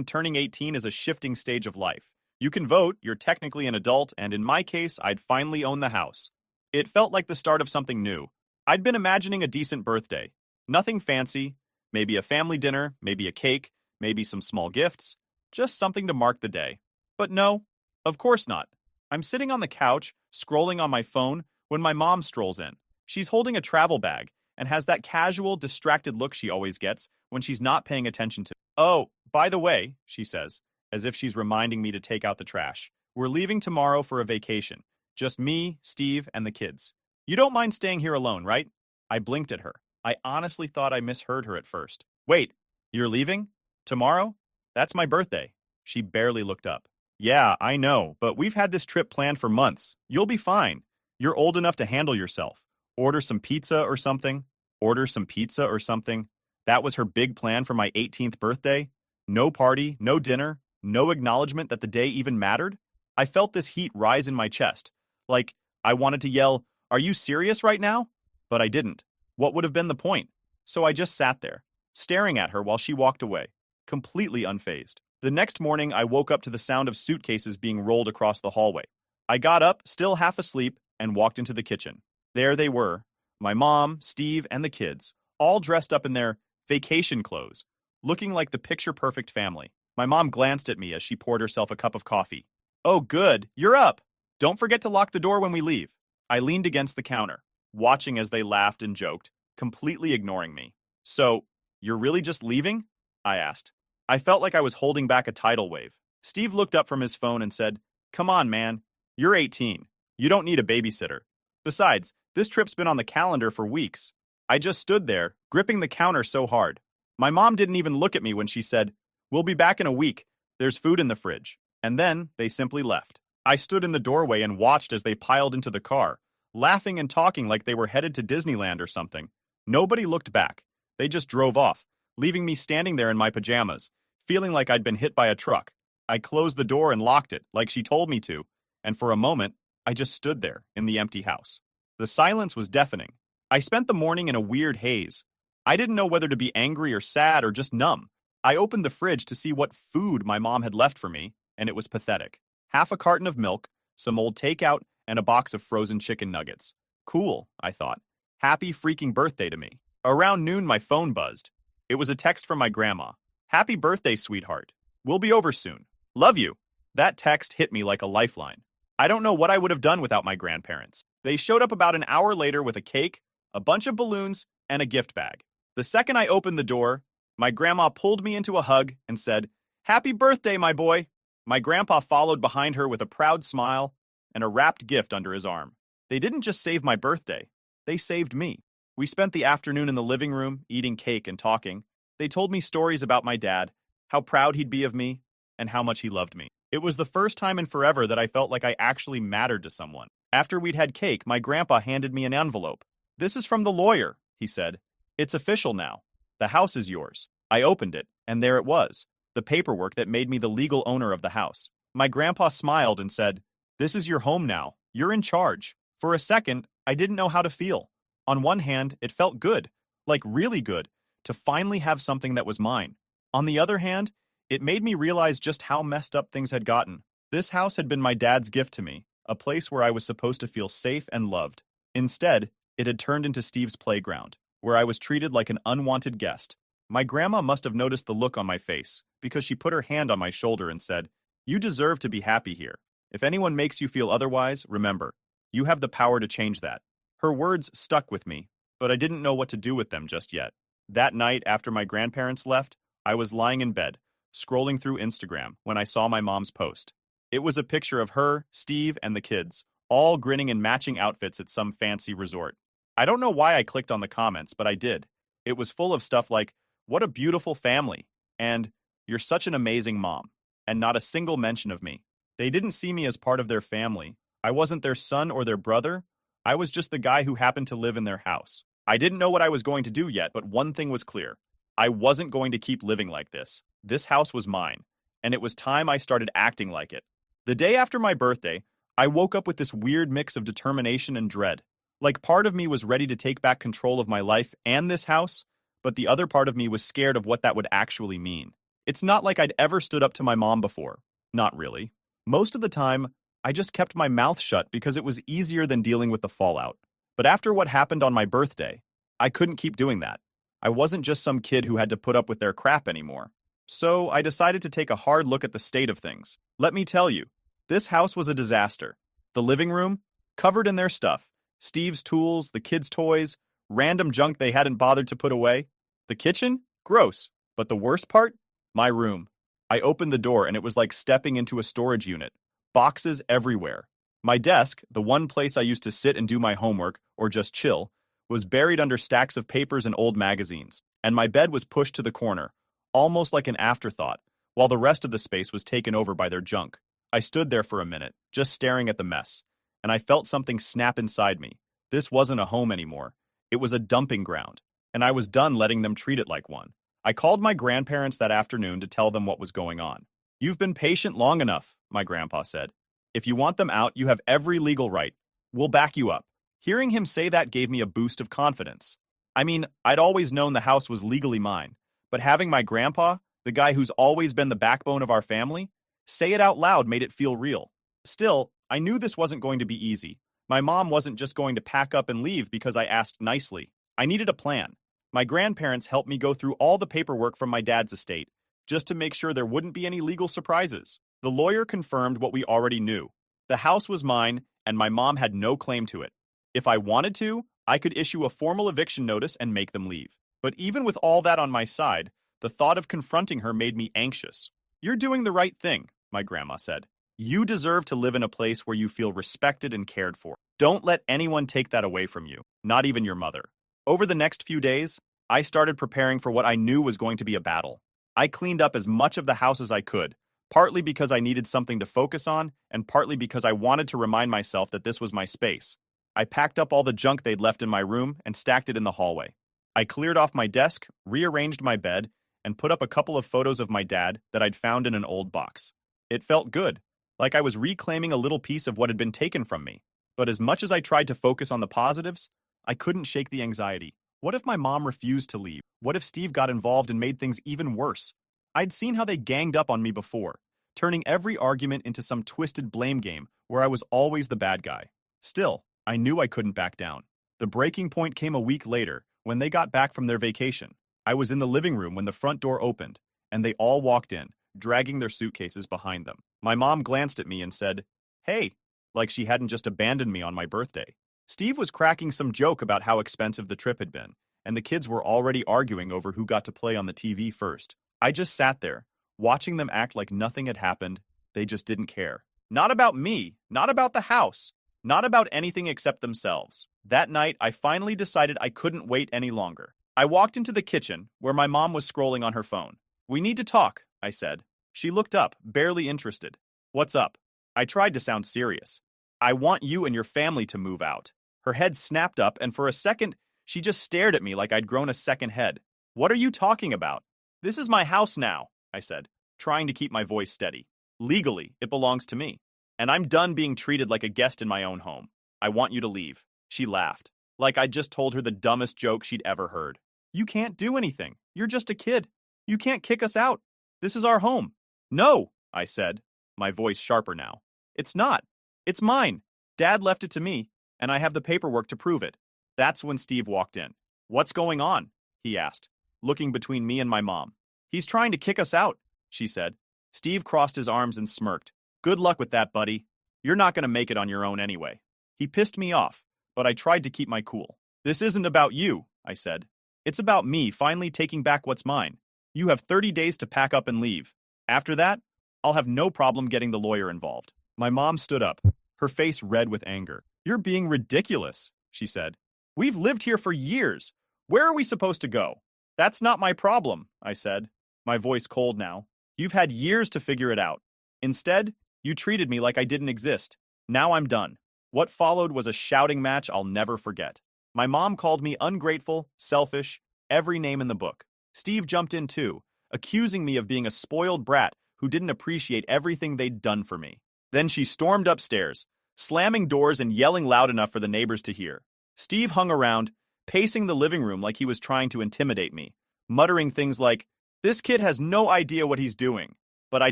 Turning 18 is a shifting stage of life. You can vote, you're technically an adult, and in my case, I'd finally own the house. It felt like the start of something new. I'd been imagining a decent birthday. Nothing fancy, Maybe a family dinner, maybe a cake, maybe some small gifts, just something to mark the day. But no, of course not. I'm sitting on the couch, scrolling on my phone, when my mom strolls in. She's holding a travel bag and has that casual, distracted look she always gets when she's not paying attention to me. Oh, by the way, she says, as if she's reminding me to take out the trash. We're leaving tomorrow for a vacation. Just me, Steve, and the kids. You don't mind staying here alone, right? I blinked at her. I honestly thought I misheard her at first. Wait, you're leaving? Tomorrow? That's my birthday. She barely looked up. Yeah, I know, but we've had this trip planned for months. You'll be fine. You're old enough to handle yourself. Order some pizza or something. Order some pizza or something. That was her big plan for my 18th birthday. No party, no dinner, no acknowledgement that the day even mattered. I felt this heat rise in my chest. Like, I wanted to yell, "Are you serious right now?" But I didn't. What would have been the point? So I just sat there, staring at her while she walked away, completely unfazed. The next morning, I woke up to the sound of suitcases being rolled across the hallway. I got up, still half asleep, and walked into the kitchen. There they were, my mom, Steve, and the kids, all dressed up in their vacation clothes, looking like the picture-perfect family. My mom glanced at me as she poured herself a cup of coffee. "Oh, good, you're up. Don't forget to lock the door when we leave." I leaned against the counter, watching as they laughed and joked, completely ignoring me. "So, you're really just leaving?" I asked. I felt like I was holding back a tidal wave. Steve looked up from his phone and said, "Come on, man. You're 18. You don't need a babysitter. Besides, this trip's been on the calendar for weeks." I just stood there, gripping the counter so hard. My mom didn't even look at me when she said, "We'll be back in a week. There's food in the fridge." And then they simply left. I stood in the doorway and watched as they piled into the car, laughing and talking like they were headed to Disneyland or something. Nobody looked back. They just drove off, leaving me standing there in my pajamas, feeling like I'd been hit by a truck. I closed the door and locked it, like she told me to, and for a moment, I just stood there in the empty house. The silence was deafening. I spent the morning in a weird haze. I didn't know whether to be angry or sad or just numb. I opened the fridge to see what food my mom had left for me, and it was pathetic. Half a carton of milk, some old takeout, and a box of frozen chicken nuggets. Cool, I thought. Happy freaking birthday to me. Around noon, my phone buzzed. It was a text from my grandma. "Happy birthday, sweetheart. We'll be over soon. Love you." That text hit me like a lifeline. I don't know what I would have done without my grandparents. They showed up about an hour later with a cake, a bunch of balloons, and a gift bag. The second I opened the door, my grandma pulled me into a hug and said, "Happy birthday, my boy." My grandpa followed behind her with a proud smile and a wrapped gift under his arm. They didn't just save my birthday, they saved me. We spent the afternoon in the living room, eating cake and talking. They told me stories about my dad, how proud he'd be of me, and how much he loved me. It was the first time in forever that I felt like I actually mattered to someone. After we'd had cake, my grandpa handed me an envelope. "This is from the lawyer," he said. "It's official now. The house is yours." I opened it, and there it was, the paperwork that made me the legal owner of the house. My grandpa smiled and said, "This is your home now. You're in charge." For a second, I didn't know how to feel. On one hand, it felt good, like really good, to finally have something that was mine. On the other hand, it made me realize just how messed up things had gotten. This house had been my dad's gift to me, a place where I was supposed to feel safe and loved. Instead, it had turned into Steve's playground, where I was treated like an unwanted guest. My grandma must have noticed the look on my face, because she put her hand on my shoulder and said, "You deserve to be happy here. If anyone makes you feel otherwise, remember, you have the power to change that." Her words stuck with me, but I didn't know what to do with them just yet. That night, after my grandparents left, I was lying in bed, scrolling through Instagram, when I saw my mom's post. It was a picture of her, Steve, and the kids, all grinning in matching outfits at some fancy resort. I don't know why I clicked on the comments, but I did. It was full of stuff like, "What a beautiful family," and "You're such an amazing mom," and not a single mention of me. They didn't see me as part of their family. I wasn't their son or their brother. I was just the guy who happened to live in their house. I didn't know what I was going to do yet, but one thing was clear. I wasn't going to keep living like this. This house was mine, and it was time I started acting like it. The day after my birthday, I woke up with this weird mix of determination and dread. Like part of me was ready to take back control of my life and this house, but the other part of me was scared of what that would actually mean. It's not like I'd ever stood up to my mom before. Not really. Most of the time, I just kept my mouth shut because it was easier than dealing with the fallout. But after what happened on my birthday, I couldn't keep doing that. I wasn't just some kid who had to put up with their crap anymore. So I decided to take a hard look at the state of things. Let me tell you, this house was a disaster. The living room, covered in their stuff. Steve's tools, the kids' toys, random junk they hadn't bothered to put away. The kitchen? Gross. But the worst part? My room. I opened the door and it was like stepping into a storage unit. Boxes everywhere. My desk, the one place I used to sit and do my homework, or just chill, was buried under stacks of papers and old magazines, and my bed was pushed to the corner, almost like an afterthought, while the rest of the space was taken over by their junk. I stood there for a minute, just staring at the mess, and I felt something snap inside me. This wasn't a home anymore. It was a dumping ground, and I was done letting them treat it like one. I called my grandparents that afternoon to tell them what was going on. "You've been patient long enough," my grandpa said. "If you want them out, you have every legal right. We'll back you up." Hearing him say that gave me a boost of confidence. I mean, I'd always known the house was legally mine, but having my grandpa, the guy who's always been the backbone of our family, say it out loud made it feel real. Still, I knew this wasn't going to be easy. My mom wasn't just going to pack up and leave because I asked nicely. I needed a plan. My grandparents helped me go through all the paperwork from my dad's estate, just to make sure there wouldn't be any legal surprises. The lawyer confirmed what we already knew. The house was mine, and my mom had no claim to it. If I wanted to, I could issue a formal eviction notice and make them leave. But even with all that on my side, the thought of confronting her made me anxious. "You're doing the right thing," my grandma said. "You deserve to live in a place where you feel respected and cared for. Don't let anyone take that away from you, not even your mother." Over the next few days, I started preparing for what I knew was going to be a battle. I cleaned up as much of the house as I could, partly because I needed something to focus on, and partly because I wanted to remind myself that this was my space. I packed up all the junk they'd left in my room and stacked it in the hallway. I cleared off my desk, rearranged my bed, and put up a couple of photos of my dad that I'd found in an old box. It felt good, like I was reclaiming a little piece of what had been taken from me. But as much as I tried to focus on the positives, I couldn't shake the anxiety. What if my mom refused to leave? What if Steve got involved and made things even worse? I'd seen how they ganged up on me before, turning every argument into some twisted blame game where I was always the bad guy. Still, I knew I couldn't back down. The breaking point came a week later, when they got back from their vacation. I was in the living room when the front door opened, and they all walked in, dragging their suitcases behind them. My mom glanced at me and said, "Hey," like she hadn't just abandoned me on my birthday. Steve was cracking some joke about how expensive the trip had been, and the kids were already arguing over who got to play on the TV first. I just sat there, watching them act like nothing had happened. They just didn't care. Not about me, not about the house, not about anything except themselves. That night, I finally decided I couldn't wait any longer. I walked into the kitchen, where my mom was scrolling on her phone. "We need to talk," I said. She looked up, barely interested. "What's up?" I tried to sound serious. "I want you and your family to move out." Her head snapped up, and for a second, she just stared at me like I'd grown a second head. "What are you talking about?" "This is my house now," I said, trying to keep my voice steady. "Legally, it belongs to me. And I'm done being treated like a guest in my own home. I want you to leave." She laughed, like I'd just told her the dumbest joke she'd ever heard. "You can't do anything. You're just a kid. You can't kick us out. This is our home." "No," I said, my voice sharper now. "It's not. It's mine. Dad left it to me, and I have the paperwork to prove it." That's when Steve walked in. "What's going on?" he asked, looking between me and my mom. "He's trying to kick us out," she said. Steve crossed his arms and smirked. "Good luck with that, buddy. You're not going to make it on your own anyway." He pissed me off, but I tried to keep my cool. "This isn't about you," I said. "It's about me finally taking back what's mine. You have 30 days to pack up and leave. After that, I'll have no problem getting the lawyer involved." My mom stood up, her face red with anger. "You're being ridiculous," she said. "We've lived here for years. Where are we supposed to go?" "That's not my problem," I said, my voice cold now. "You've had years to figure it out. Instead, you treated me like I didn't exist. Now I'm done." What followed was a shouting match I'll never forget. My mom called me ungrateful, selfish, every name in the book. Steve jumped in too, accusing me of being a spoiled brat who didn't appreciate everything they'd done for me. Then she stormed upstairs, slamming doors and yelling loud enough for the neighbors to hear. Steve hung around, pacing the living room like he was trying to intimidate me, muttering things like, "This kid has no idea what he's doing." But I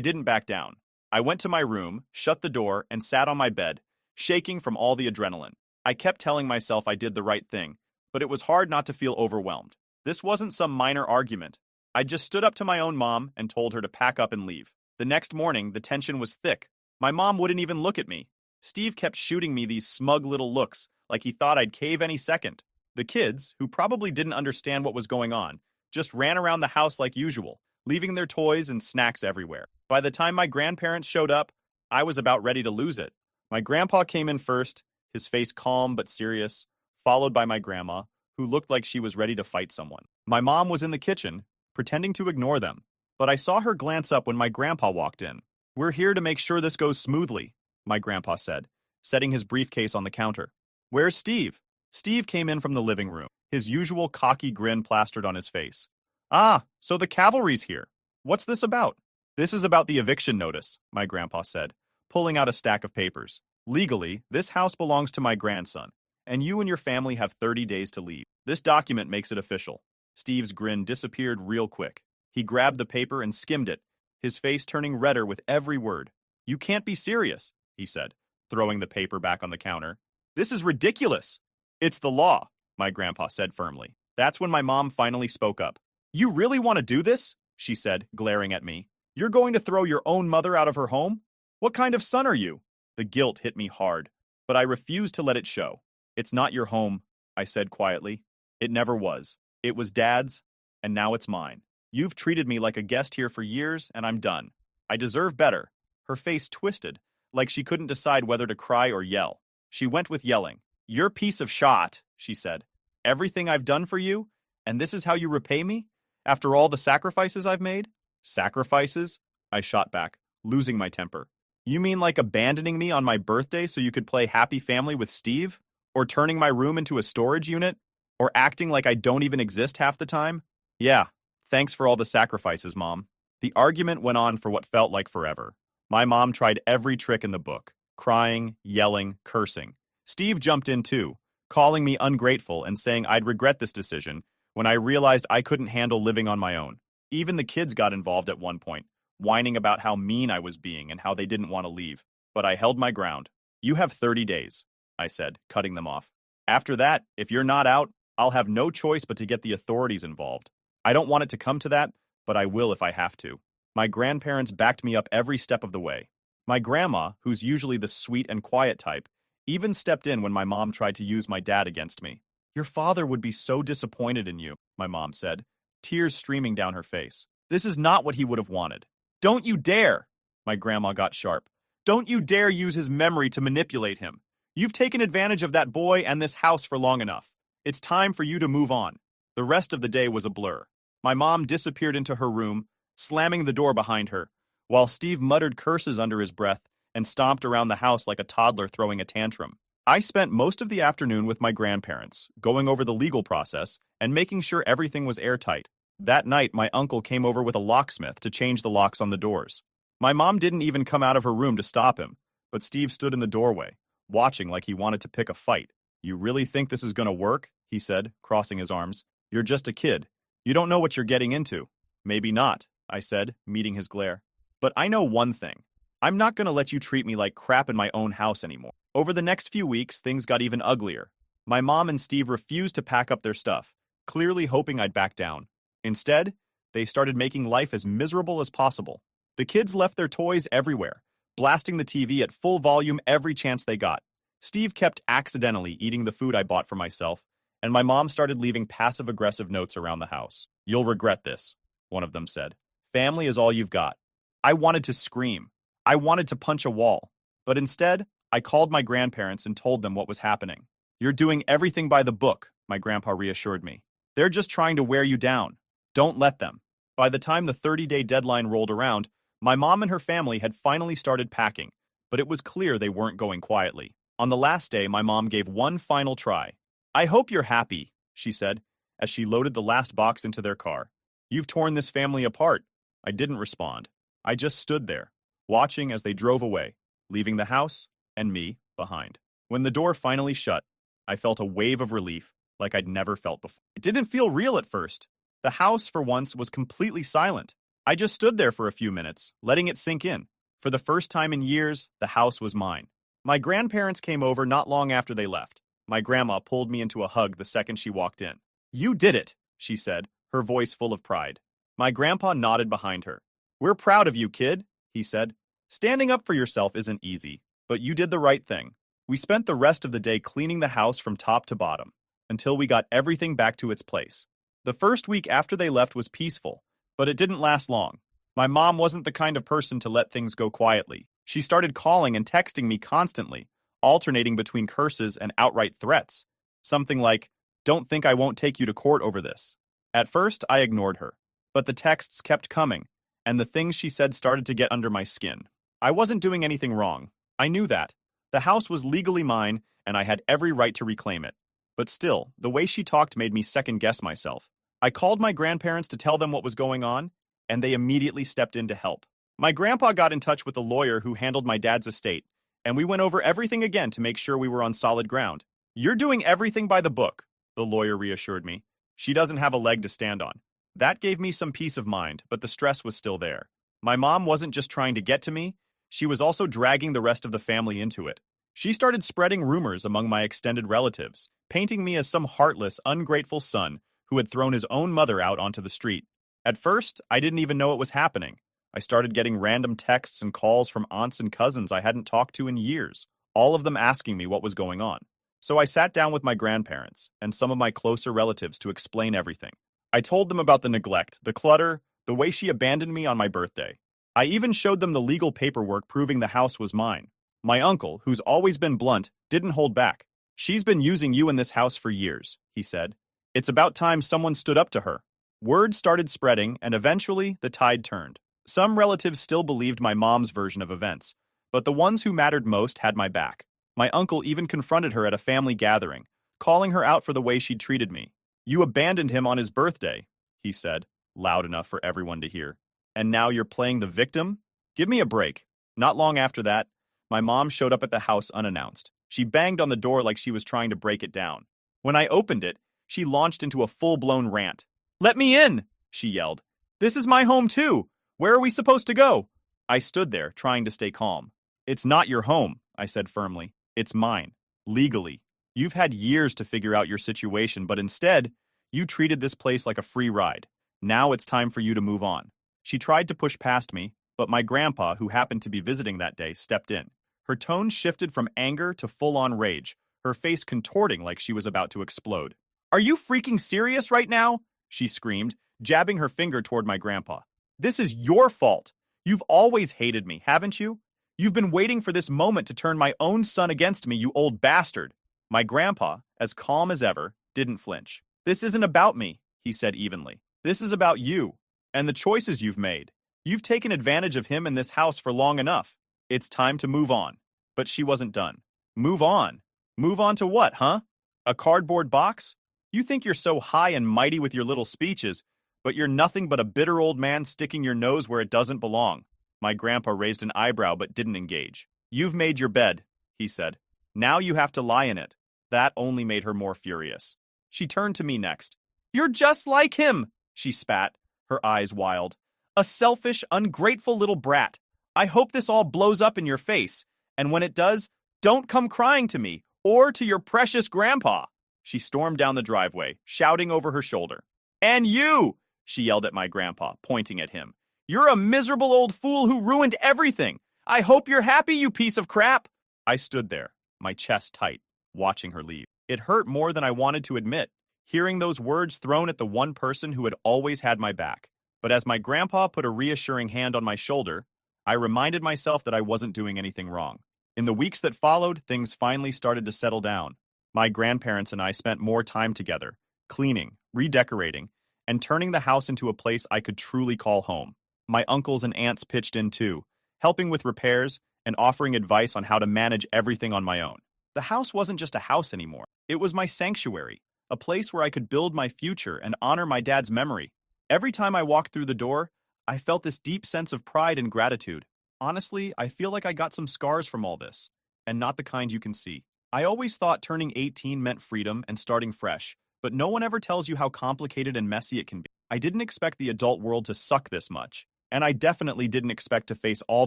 didn't back down. I went to my room, shut the door, and sat on my bed, shaking from all the adrenaline. I kept telling myself I did the right thing, but it was hard not to feel overwhelmed. This wasn't some minor argument. I just stood up to my own mom and told her to pack up and leave. The next morning, the tension was thick. My mom wouldn't even look at me. Steve kept shooting me these smug little looks, like he thought I'd cave any second. The kids, who probably didn't understand what was going on, just ran around the house like usual, leaving their toys and snacks everywhere. By the time my grandparents showed up, I was about ready to lose it. My grandpa came in first, his face calm but serious, followed by my grandma, who looked like she was ready to fight someone. My mom was in the kitchen, pretending to ignore them, but I saw her glance up when my grandpa walked in. "We're here to make sure this goes smoothly," my grandpa said, setting his briefcase on the counter. "Where's Steve?" Steve came in from the living room, his usual cocky grin plastered on his face. "Ah, so the cavalry's here. What's this about?" "This is about the eviction notice," my grandpa said, pulling out a stack of papers. "Legally, this house belongs to my grandson, and you and your family have 30 days to leave. This document makes it official." Steve's grin disappeared real quick. He grabbed the paper and skimmed it, his face turning redder with every word. "You can't be serious," he said, throwing the paper back on the counter. "This is ridiculous." "It's the law," my grandpa said firmly. That's when my mom finally spoke up. "You really want to do this?" she said, glaring at me. "You're going to throw your own mother out of her home? What kind of son are you?" The guilt hit me hard, but I refused to let it show. "It's not your home," I said quietly. "It never was. It was Dad's, and now it's mine. You've treated me like a guest here for years, and I'm done. I deserve better." Her face twisted, like she couldn't decide whether to cry or yell. She went with yelling. "You're a piece of shot," she said. "Everything I've done for you, and this is how you repay me? After all the sacrifices I've made?" "Sacrifices?" I shot back, losing my temper. "You mean like abandoning me on my birthday so you could play Happy Family with Steve? Or turning my room into a storage unit? Or acting like I don't even exist half the time?" "Yeah, thanks for all the sacrifices, Mom." The argument went on for what felt like forever. My mom tried every trick in the book, crying, yelling, cursing. Steve jumped in too, calling me ungrateful and saying I'd regret this decision when I realized I couldn't handle living on my own. Even the kids got involved at one point, whining about how mean I was being and how they didn't want to leave. But I held my ground. "You have 30 days, I said, cutting them off. "After that, if you're not out, I'll have no choice but to get the authorities involved. I don't want it to come to that, but I will if I have to." My grandparents backed me up every step of the way. My grandma, who's usually the sweet and quiet type, even stepped in when my mom tried to use my dad against me. "Your father would be so disappointed in you," my mom said, tears streaming down her face. "This is not what he would have wanted." "Don't you dare!" My grandma got sharp. "Don't you dare use his memory to manipulate him. You've taken advantage of that boy and this house for long enough. It's time for you to move on." The rest of the day was a blur. My mom disappeared into her room, slamming the door behind her, while Steve muttered curses under his breath and stomped around the house like a toddler throwing a tantrum. I spent most of the afternoon with my grandparents, going over the legal process and making sure everything was airtight. That night, my uncle came over with a locksmith to change the locks on the doors. My mom didn't even come out of her room to stop him, but Steve stood in the doorway, watching like he wanted to pick a fight. "You really think this is going to work?" he said, crossing his arms. "You're just a kid. You don't know what you're getting into." "Maybe not," I said, meeting his glare. "But I know one thing. I'm not going to let you treat me like crap in my own house anymore." Over the next few weeks, things got even uglier. My mom and Steve refused to pack up their stuff, clearly hoping I'd back down. Instead, they started making life as miserable as possible. The kids left their toys everywhere, blasting the TV at full volume every chance they got. Steve kept accidentally eating the food I bought for myself, and my mom started leaving passive-aggressive notes around the house. "You'll regret this," one of them said. "Family is all you've got." I wanted to scream. I wanted to punch a wall. But instead, I called my grandparents and told them what was happening. "You're doing everything by the book," my grandpa reassured me. "They're just trying to wear you down. Don't let them." By the time the 30-day deadline rolled around, my mom and her family had finally started packing, but it was clear they weren't going quietly. On the last day, my mom gave one final try. "I hope you're happy," she said, as she loaded the last box into their car. "You've torn this family apart." I didn't respond. I just stood there, watching as they drove away, leaving the house and me behind. When the door finally shut, I felt a wave of relief like I'd never felt before. It didn't feel real at first. The house, for once, was completely silent. I just stood there for a few minutes, letting it sink in. For the first time in years, the house was mine. My grandparents came over not long after they left. My grandma pulled me into a hug the second she walked in. "You did it," she said, her voice full of pride. My grandpa nodded behind her. We're proud of you, kid, he said. Standing up for yourself isn't easy, but you did the right thing. We spent the rest of the day cleaning the house from top to bottom, until we got everything back to its place. The first week after they left was peaceful, but it didn't last long. My mom wasn't the kind of person to let things go quietly. She started calling and texting me constantly, alternating between curses and outright threats. Something like, "Don't think I won't take you to court over this." At first, I ignored her, but the texts kept coming, and the things she said started to get under my skin. I wasn't doing anything wrong. I knew that. The house was legally mine, and I had every right to reclaim it. But still, the way she talked made me second-guess myself. I called my grandparents to tell them what was going on, and they immediately stepped in to help. My grandpa got in touch with a lawyer who handled my dad's estate, and we went over everything again to make sure we were on solid ground. You're doing everything by the book, the lawyer reassured me. She doesn't have a leg to stand on. That gave me some peace of mind, but the stress was still there. My mom wasn't just trying to get to me, she was also dragging the rest of the family into it. She started spreading rumors among my extended relatives, painting me as some heartless, ungrateful son who had thrown his own mother out onto the street. At first, I didn't even know it was happening. I started getting random texts and calls from aunts and cousins I hadn't talked to in years, all of them asking me what was going on. So I sat down with my grandparents and some of my closer relatives to explain everything. I told them about the neglect, the clutter, the way she abandoned me on my birthday. I even showed them the legal paperwork proving the house was mine. My uncle, who's always been blunt, didn't hold back. She's been using you in this house for years, he said. It's about time someone stood up to her. Word started spreading, and eventually the tide turned. Some relatives still believed my mom's version of events, but the ones who mattered most had my back. My uncle even confronted her at a family gathering, calling her out for the way she'd treated me. You abandoned him on his birthday, he said, loud enough for everyone to hear. And now you're playing the victim? Give me a break. Not long after that, my mom showed up at the house unannounced. She banged on the door like she was trying to break it down. When I opened it, she launched into a full-blown rant. Let me in, she yelled. This is my home too. Where are we supposed to go? I stood there, trying to stay calm. It's not your home, I said firmly. It's mine. Legally. You've had years to figure out your situation, but instead, you treated this place like a free ride. Now it's time for you to move on. She tried to push past me, but my grandpa, who happened to be visiting that day, stepped in. Her tone shifted from anger to full-on rage, her face contorting like she was about to explode. Are you freaking serious right now? She screamed, jabbing her finger toward my grandpa. This is your fault. You've always hated me, haven't you? You've been waiting for this moment to turn my own son against me, you old bastard. My grandpa, as calm as ever, didn't flinch. This isn't about me, he said evenly. This is about you, and the choices you've made. You've taken advantage of him in this house for long enough. It's time to move on. But she wasn't done. Move on? Move on to what, huh? A cardboard box? You think you're so high and mighty with your little speeches, but you're nothing but a bitter old man sticking your nose where it doesn't belong. My grandpa raised an eyebrow but didn't engage. You've made your bed, he said. Now you have to lie in it. That only made her more furious. She turned to me next. You're just like him, she spat, her eyes wild. A selfish, ungrateful little brat. I hope this all blows up in your face, and when it does, don't come crying to me or to your precious grandpa. She stormed down the driveway, shouting over her shoulder. And you, she yelled at my grandpa, pointing at him. You're a miserable old fool who ruined everything. I hope you're happy, you piece of crap. I stood there, my chest tight, watching her leave. It hurt more than I wanted to admit, hearing those words thrown at the one person who had always had my back. But as my grandpa put a reassuring hand on my shoulder, I reminded myself that I wasn't doing anything wrong. In the weeks that followed, things finally started to settle down. My grandparents and I spent more time together, cleaning, redecorating, and turning the house into a place I could truly call home. My uncles and aunts pitched in too, helping with repairs and offering advice on how to manage everything on my own. The house wasn't just a house anymore. It was my sanctuary, a place where I could build my future and honor my dad's memory. Every time I walked through the door, I felt this deep sense of pride and gratitude. Honestly, I feel like I got some scars from all this, and not the kind you can see. I always thought turning 18 meant freedom and starting fresh, but no one ever tells you how complicated and messy it can be. I didn't expect the adult world to suck this much, and I definitely didn't expect to face all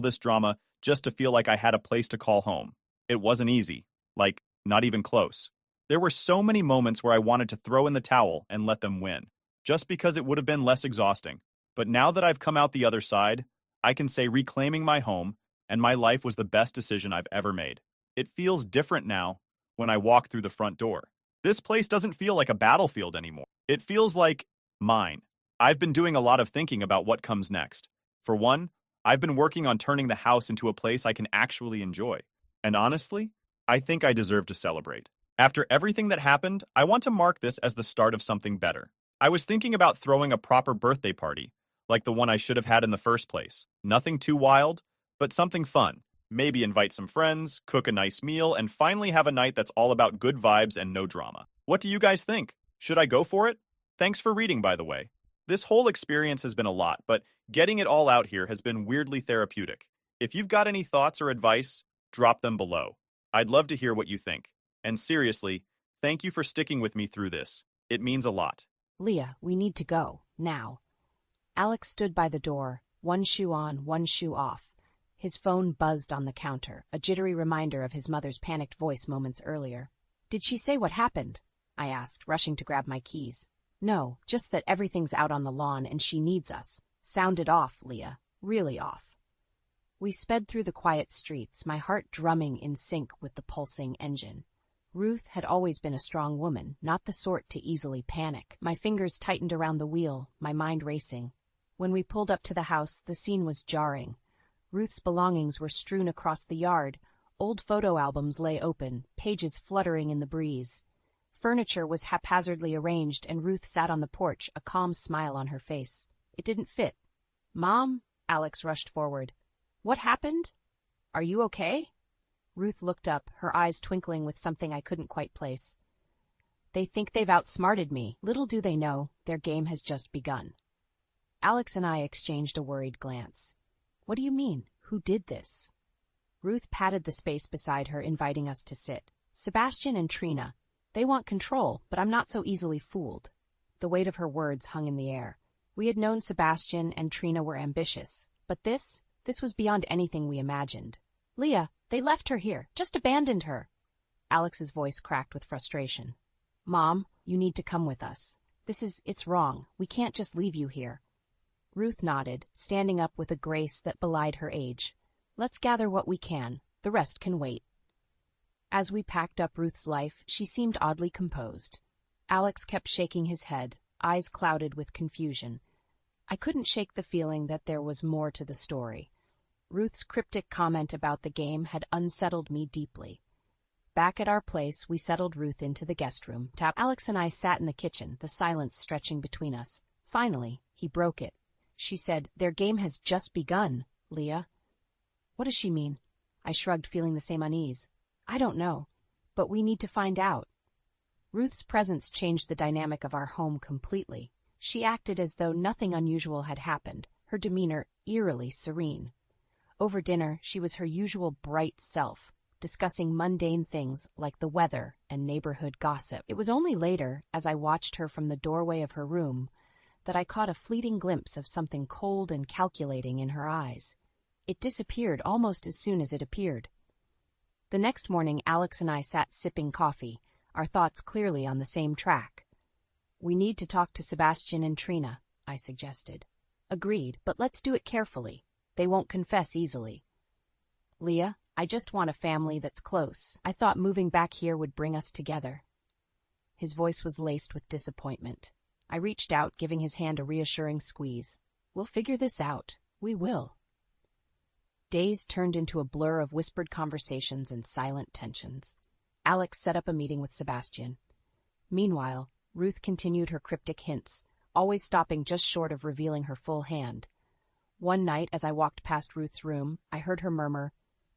this drama just to feel like I had a place to call home. It wasn't easy. Like, not even close. There were so many moments where I wanted to throw in the towel and let them win. just because it would have been less exhausting. But now that I've come out the other side, I can say reclaiming my home and my life was the best decision I've ever made. It feels different now when I walk through the front door. This place doesn't feel like a battlefield anymore. It feels like mine. I've been doing a lot of thinking about what comes next. For one, I've been working on turning the house into a place I can actually enjoy. And honestly, I think I deserve to celebrate. After everything that happened, I want to mark this as the start of something better. I was thinking about throwing a proper birthday party, like the one I should have had in the first place. Nothing too wild, but something fun. Maybe invite some friends, cook a nice meal, and finally have a night that's all about good vibes and no drama. What do you guys think? Should I go for it? Thanks for reading, by the way. This whole experience has been a lot, but getting it all out here has been weirdly therapeutic. If you've got any thoughts or advice, drop them below. I'd love to hear what you think. And seriously, thank you for sticking with me through this. It means a lot. Leah, we need to go, now. Alex stood by the door, one shoe on, one shoe off. His phone buzzed on the counter, a jittery reminder of his mother's panicked voice moments earlier. Did she say what happened? I asked, rushing to grab my keys. No, just that everything's out on the lawn and she needs us. Sounded off, Leah. Really off. We sped through the quiet streets, my heart drumming in sync with the pulsing engine. Ruth had always been a strong woman, not the sort to easily panic. My fingers tightened around the wheel, my mind racing. When we pulled up to the house, the scene was jarring. Ruth's belongings were strewn across the yard. Old photo albums lay open, pages fluttering in the breeze. Furniture was haphazardly arranged, and Ruth sat on the porch, a calm smile on her face. It didn't fit. Mom? Alex rushed forward. What happened? Are you okay? Ruth looked up, her eyes twinkling with something I couldn't quite place. They think they've outsmarted me. Little do they know, their game has just begun. Alex and I exchanged a worried glance. What do you mean? Who did this? Ruth patted the space beside her, inviting us to sit. Sebastian and Trina. They want control, but I'm not so easily fooled. The weight of her words hung in the air. We had known Sebastian and Trina were ambitious, but this was beyond anything we imagined. Leah, they left her here, just abandoned her. Alex's voice cracked with frustration. Mom, you need to come with us. It's wrong. We can't just leave you here. Ruth nodded, standing up with a grace that belied her age. Let's gather what we can. The rest can wait. As we packed up Ruth's life, she seemed oddly composed. Alex kept shaking his head, eyes clouded with confusion. I couldn't shake the feeling that there was more to the story. Ruth's cryptic comment about the game had unsettled me deeply. Back at our place, we settled Ruth into the guest room. Alex and I sat in the kitchen, the silence stretching between us. Finally, he broke it. She said, their game has just begun, Leah. What does she mean? I shrugged, feeling the same unease. I don't know, but we need to find out. Ruth's presence changed the dynamic of our home completely. She acted as though nothing unusual had happened, her demeanor eerily serene. Over dinner, she was her usual bright self, discussing mundane things like the weather and neighborhood gossip. It was only later, as I watched her from the doorway of her room, that I caught a fleeting glimpse of something cold and calculating in her eyes. It disappeared almost as soon as it appeared. The next morning, Alex and I sat sipping coffee, our thoughts clearly on the same track. We need to talk to Sebastian and Trina, I suggested. Agreed, but let's do it carefully. They won't confess easily. Leah, I just want a family that's close. I thought moving back here would bring us together. His voice was laced with disappointment. I reached out, giving his hand a reassuring squeeze. We'll figure this out. We will. Days turned into a blur of whispered conversations and silent tensions. Alex set up a meeting with Sebastian. Meanwhile, Ruth continued her cryptic hints, always stopping just short of revealing her full hand. One night, as I walked past Ruth's room, I heard her murmur,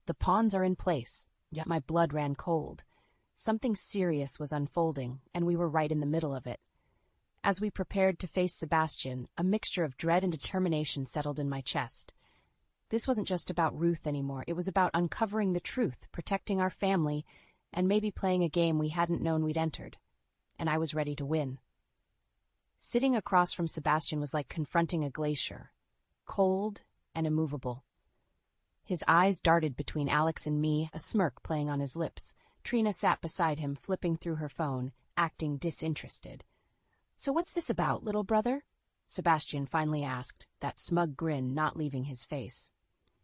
"The pawns are in place." Yet my blood ran cold. Something serious was unfolding, and we were right in the middle of it. As we prepared to face Sebastian, a mixture of dread and determination settled in my chest. This wasn't just about Ruth anymore. It was about uncovering the truth, protecting our family, and maybe playing a game we hadn't known we'd entered. And I was ready to win. Sitting across from Sebastian was like confronting a glacier, cold and immovable. His eyes darted between Alex and me, a smirk playing on his lips. Trina sat beside him, flipping through her phone, acting disinterested. So what's this about, little brother? Sebastian finally asked, that smug grin not leaving his face.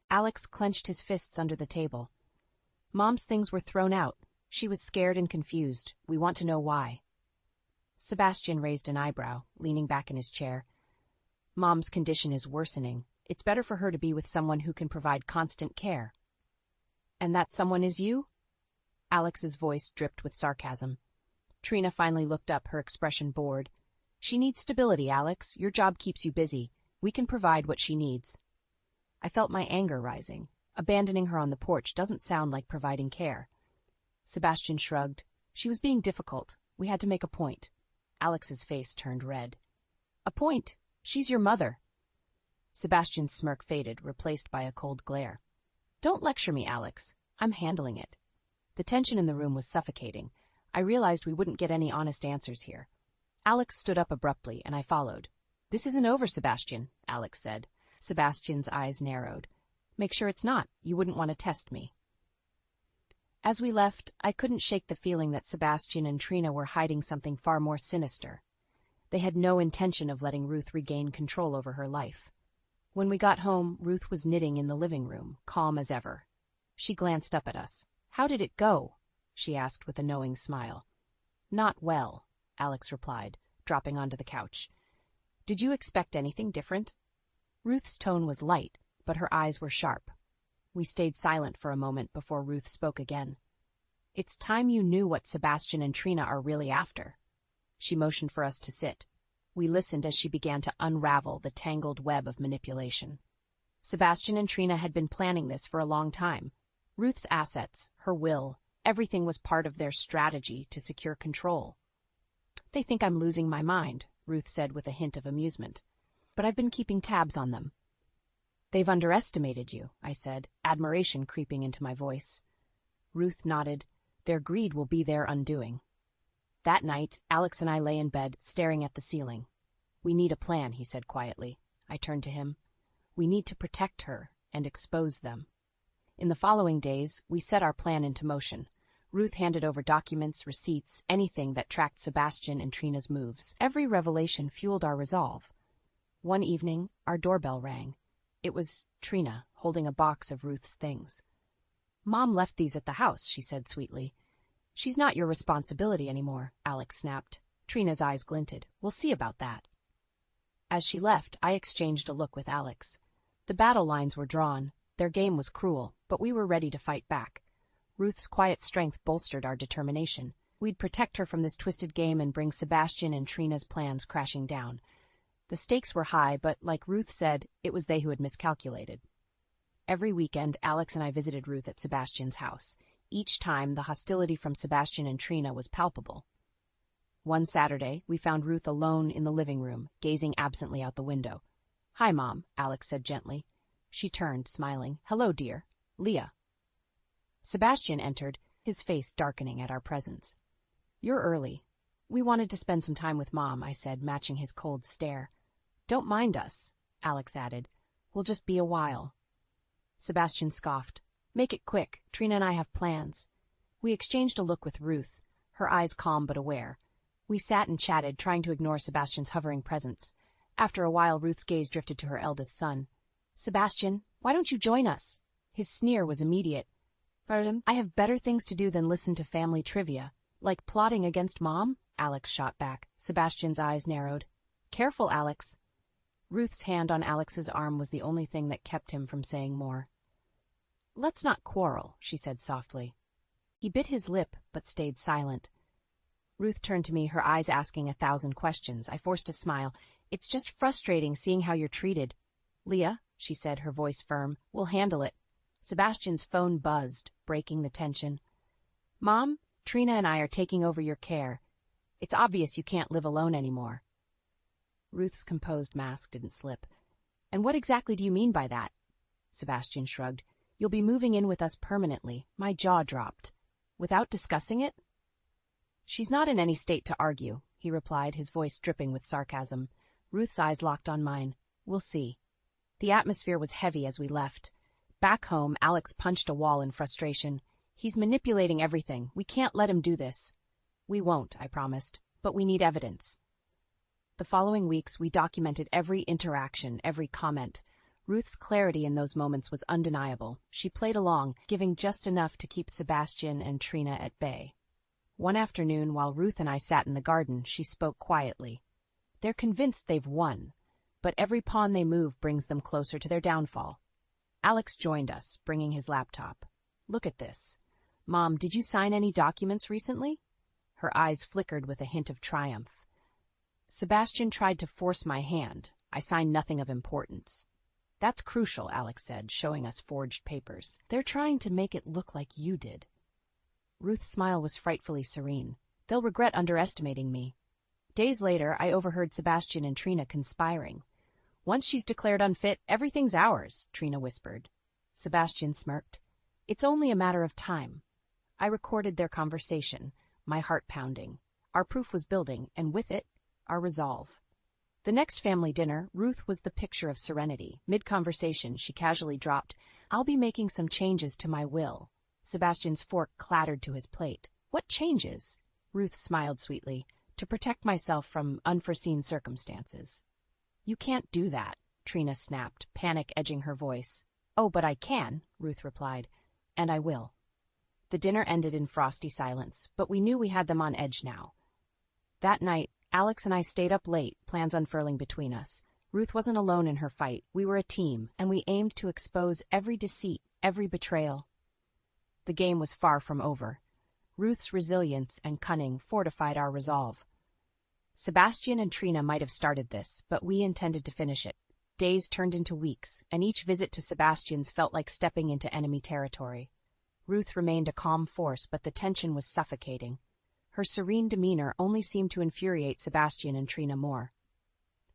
Alex clenched his fists under the table. Mom's things were thrown out. She was scared and confused. We want to know why. Sebastian raised an eyebrow, leaning back in his chair. Mom's condition is worsening. It's better for her to be with someone who can provide constant care. And that someone is you? Alex's voice dripped with sarcasm. Trina finally looked up, her expression bored. She needs stability, Alex. Your job keeps you busy. We can provide what she needs. I felt my anger rising. Abandoning her on the porch doesn't sound like providing care. Sebastian shrugged. She was being difficult. We had to make a point. Alex's face turned red. A point? She's your mother. Sebastian's smirk faded, replaced by a cold glare. Don't lecture me, Alex. I'm handling it. The tension in the room was suffocating. I realized we wouldn't get any honest answers here. Alex stood up abruptly, and I followed. This isn't over, Sebastian, Alex said. Sebastian's eyes narrowed. Make sure it's not. You wouldn't want to test me. As we left, I couldn't shake the feeling that Sebastian and Trina were hiding something far more sinister. They had no intention of letting Ruth regain control over her life. When we got home, Ruth was knitting in the living room, calm as ever. She glanced up at us. How did it go? She asked with a knowing smile. Not well, Alex replied, dropping onto the couch. Did you expect anything different? Ruth's tone was light, but her eyes were sharp. We stayed silent for a moment before Ruth spoke again. It's time you knew what Sebastian and Trina are really after. She motioned for us to sit. We listened as she began to unravel the tangled web of manipulation. Sebastian and Trina had been planning this for a long time. Ruth's assets, her will, everything was part of their strategy to secure control. They think I'm losing my mind, Ruth said with a hint of amusement. But I've been keeping tabs on them. They've underestimated you, I said, admiration creeping into my voice. Ruth nodded. Their greed will be their undoing. That night, Alex and I lay in bed, staring at the ceiling. We need a plan, he said quietly. I turned to him. We need to protect her and expose them. In the following days, we set our plan into motion. Ruth handed over documents, receipts, anything that tracked Sebastian and Trina's moves. Every revelation fueled our resolve. One evening, our doorbell rang. It was Trina, holding a box of Ruth's things. Mom left these at the house, she said sweetly. She's not your responsibility anymore, Alex snapped. Trina's eyes glinted. We'll see about that. As she left, I exchanged a look with Alex. The battle lines were drawn. Their game was cruel, but we were ready to fight back. Ruth's quiet strength bolstered our determination. We'd protect her from this twisted game and bring Sebastian and Trina's plans crashing down. The stakes were high, but like Ruth said, it was they who had miscalculated. Every weekend, Alex and I visited Ruth at Sebastian's house. Each time, the hostility from Sebastian and Trina was palpable. One Saturday, we found Ruth alone in the living room, gazing absently out the window. Hi, Mom, Alex said gently. She turned, smiling. Hello, dear. Leah. Sebastian entered, his face darkening at our presence. You're early. We wanted to spend some time with Mom, I said, matching his cold stare. Don't mind us, Alex added. We'll just be a while. Sebastian scoffed. Make it quick. Trina and I have plans. We exchanged a look with Ruth, her eyes calm but aware. We sat and chatted, trying to ignore Sebastian's hovering presence. After a while, Ruth's gaze drifted to her eldest son. Sebastian, why don't you join us? His sneer was immediate. I have better things to do than listen to family trivia. Like plotting against Mom? Alex shot back. Sebastian's eyes narrowed. Careful, Alex. Ruth's hand on Alex's arm was the only thing that kept him from saying more. Let's not quarrel, she said softly. He bit his lip, but stayed silent. Ruth turned to me, her eyes asking 1,000 questions. I forced a smile. It's just frustrating seeing how you're treated. Leah, she said, her voice firm, we'll handle it. Sebastian's phone buzzed, breaking the tension. Mom, Trina and I are taking over your care. It's obvious you can't live alone anymore. Ruth's composed mask didn't slip. And what exactly do you mean by that? Sebastian shrugged. You'll be moving in with us permanently. My jaw dropped. Without discussing it? She's not in any state to argue, he replied, his voice dripping with sarcasm. Ruth's eyes locked on mine. We'll see. The atmosphere was heavy as we left. Back home, Alex punched a wall in frustration. He's manipulating everything. We can't let him do this. We won't, I promised, but we need evidence. The following weeks, we documented every interaction, every comment. Ruth's clarity in those moments was undeniable. She played along, giving just enough to keep Sebastian and Trina at bay. One afternoon, while Ruth and I sat in the garden, she spoke quietly. They're convinced they've won, but every pawn they move brings them closer to their downfall. Alex joined us, bringing his laptop. Look at this. Mom, did you sign any documents recently? Her eyes flickered with a hint of triumph. Sebastian tried to force my hand. I signed nothing of importance. That's crucial, Alex said, showing us forged papers. They're trying to make it look like you did. Ruth's smile was frightfully serene. They'll regret underestimating me. Days later, I overheard Sebastian and Trina conspiring. Once she's declared unfit, everything's ours, Trina whispered. Sebastian smirked. It's only a matter of time. I recorded their conversation, my heart pounding. Our proof was building, and with it, our resolve. The next family dinner, Ruth was the picture of serenity. Mid-conversation, she casually dropped, I'll be making some changes to my will. Sebastian's fork clattered to his plate. What changes? Ruth smiled sweetly. To protect myself from unforeseen circumstances. You can't do that, Trina snapped, panic edging her voice. Oh, but I can, Ruth replied, and I will. The dinner ended in frosty silence, but we knew we had them on edge now. That night, Alex and I stayed up late, plans unfurling between us. Ruth wasn't alone in her fight. We were a team, and we aimed to expose every deceit, every betrayal. The game was far from over. Ruth's resilience and cunning fortified our resolve. Sebastian and Trina might have started this, but we intended to finish it. Days turned into weeks, and each visit to Sebastian's felt like stepping into enemy territory. Ruth remained a calm force, but the tension was suffocating. Her serene demeanor only seemed to infuriate Sebastian and Trina more.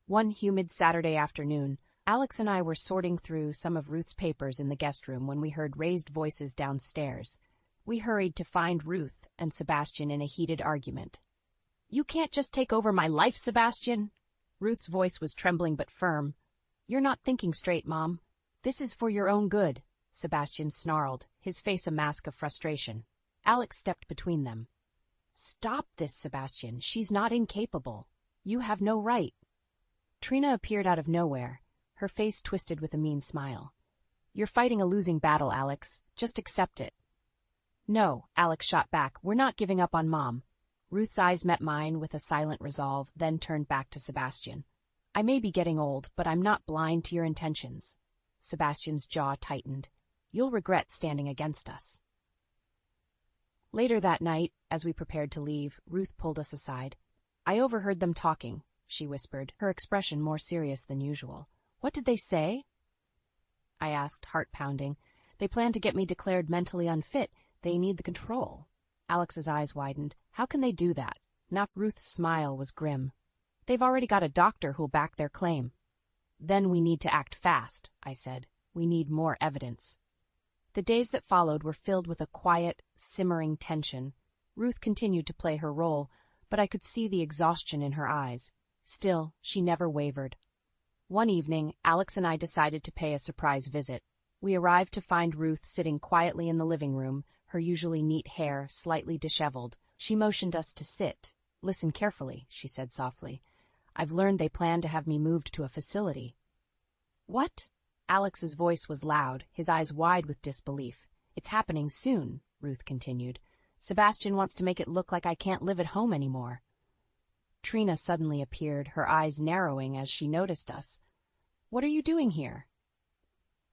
One humid Saturday afternoon, Alex and I were sorting through some of Ruth's papers in the guest room when we heard raised voices downstairs. We hurried to find Ruth and Sebastian in a heated argument. You can't just take over my life, Sebastian. Ruth's voice was trembling but firm. You're not thinking straight, Mom. This is for your own good, Sebastian snarled, his face a mask of frustration. Alex stepped between them. Stop this, Sebastian. She's not incapable. You have no right. Trina appeared out of nowhere, her face twisted with a mean smile. You're fighting a losing battle, Alex. Just accept it. No, Alex shot back. We're not giving up on Mom. Ruth's eyes met mine with a silent resolve, then turned back to Sebastian. I may be getting old, but I'm not blind to your intentions. Sebastian's jaw tightened. You'll regret standing against us. Later that night, as we prepared to leave, Ruth pulled us aside. I overheard them talking, she whispered, her expression more serious than usual. What did they say? I asked, heart pounding. They plan to get me declared mentally unfit. They need the control. Alex's eyes widened. How can they do that? Not Ruth's smile was grim. They've already got a doctor who'll back their claim. Then we need to act fast, I said. We need more evidence. The days that followed were filled with a quiet, simmering tension. Ruth continued to play her role, but I could see the exhaustion in her eyes. Still, she never wavered. One evening, Alex and I decided to pay a surprise visit. We arrived to find Ruth sitting quietly in the living room, her usually neat hair slightly disheveled. She motioned us to sit. Listen carefully, she said softly. I've learned they plan to have me moved to a facility. What? Alex's voice was loud, his eyes wide with disbelief. It's happening soon, Ruth continued. Sebastian wants to make it look like I can't live at home anymore. Trina suddenly appeared, her eyes narrowing as she noticed us. What are you doing here?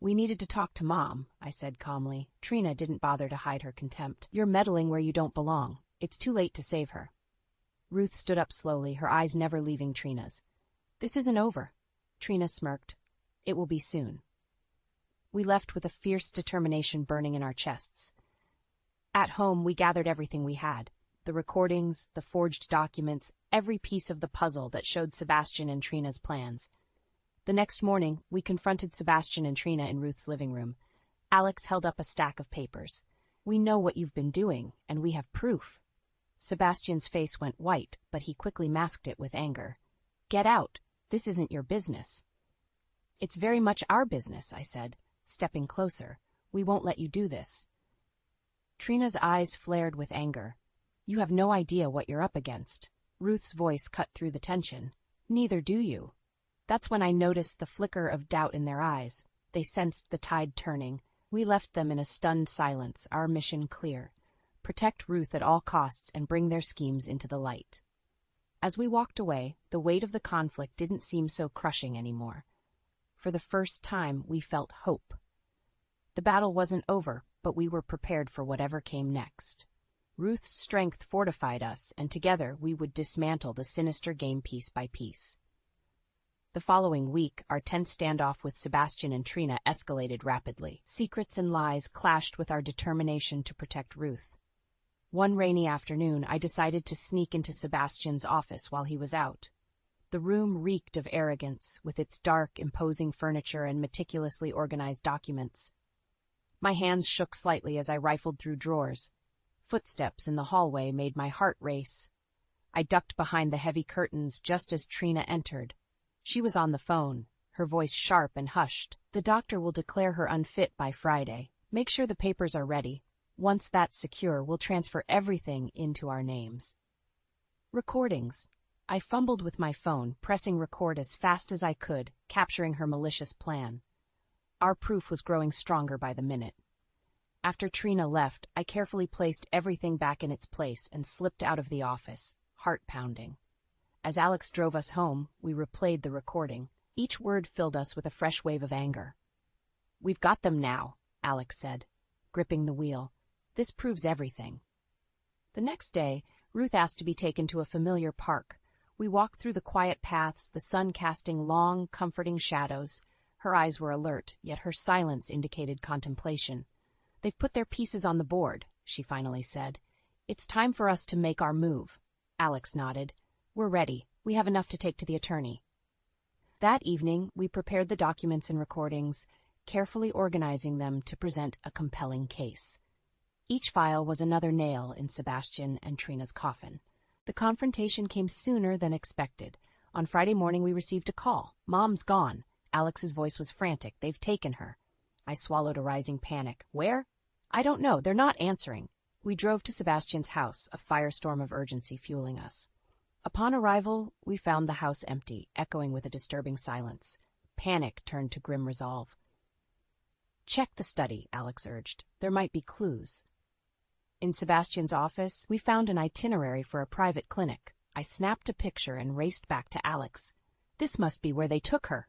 We needed to talk to Mom, I said calmly. Trina didn't bother to hide her contempt. You're meddling where you don't belong. It's too late to save her. Ruth stood up slowly, her eyes never leaving Trina's. This isn't over. Trina smirked. It will be soon. We left with a fierce determination burning in our chests. At home, we gathered everything we had. The recordings, the forged documents, every piece of the puzzle that showed Sebastian and Trina's plans. The next morning, we confronted Sebastian and Trina in Ruth's living room. Alex held up a stack of papers. We know what you've been doing, and we have proof. Sebastian's face went white, but he quickly masked it with anger. Get out. This isn't your business. It's very much our business, I said, stepping closer. We won't let you do this. Trina's eyes flared with anger. You have no idea what you're up against. Ruth's voice cut through the tension. Neither do you. That's when I noticed the flicker of doubt in their eyes. They sensed the tide turning. We left them in a stunned silence, our mission clear. Protect Ruth at all costs and bring their schemes into the light. As we walked away, the weight of the conflict didn't seem so crushing anymore. For the first time, we felt hope. The battle wasn't over, but we were prepared for whatever came next. Ruth's strength fortified us, and together we would dismantle the sinister game piece by piece. The following week, our tense standoff with Sebastian and Trina escalated rapidly. Secrets and lies clashed with our determination to protect Ruth. One rainy afternoon, I decided to sneak into Sebastian's office while he was out. The room reeked of arrogance, with its dark, imposing furniture and meticulously organized documents. My hands shook slightly as I rifled through drawers. Footsteps in the hallway made my heart race. I ducked behind the heavy curtains just as Trina entered. She was on the phone, her voice sharp and hushed. The doctor will declare her unfit by Friday. Make sure the papers are ready. Once that's secure, we'll transfer everything into our names. Recordings. I fumbled with my phone, pressing record as fast as I could, capturing her malicious plan. Our proof was growing stronger by the minute. After Trina left, I carefully placed everything back in its place and slipped out of the office, heart pounding. As Alex drove us home, we replayed the recording. Each word filled us with a fresh wave of anger. "We've got them now," Alex said, gripping the wheel. "This proves everything." The next day, Ruth asked to be taken to a familiar park. We walked through the quiet paths, the sun casting long, comforting shadows. Her eyes were alert, yet her silence indicated contemplation. "They've put their pieces on the board," she finally said. "It's time for us to make our move." Alex nodded. "We're ready. We have enough to take to the attorney." That evening, we prepared the documents and recordings, carefully organizing them to present a compelling case. Each file was another nail in Sebastian and Trina's coffin. The confrontation came sooner than expected. On Friday morning, we received a call. "Mom's gone." Alex's voice was frantic. "They've taken her." I swallowed a rising panic. "Where?" "I don't know. They're not answering." We drove to Sebastian's house, a firestorm of urgency fueling us. Upon arrival, we found the house empty, echoing with a disturbing silence. Panic turned to grim resolve. "Check the study," Alex urged. "There might be clues." In Sebastian's office, we found an itinerary for a private clinic. I snapped a picture and raced back to Alex. "This must be where they took her."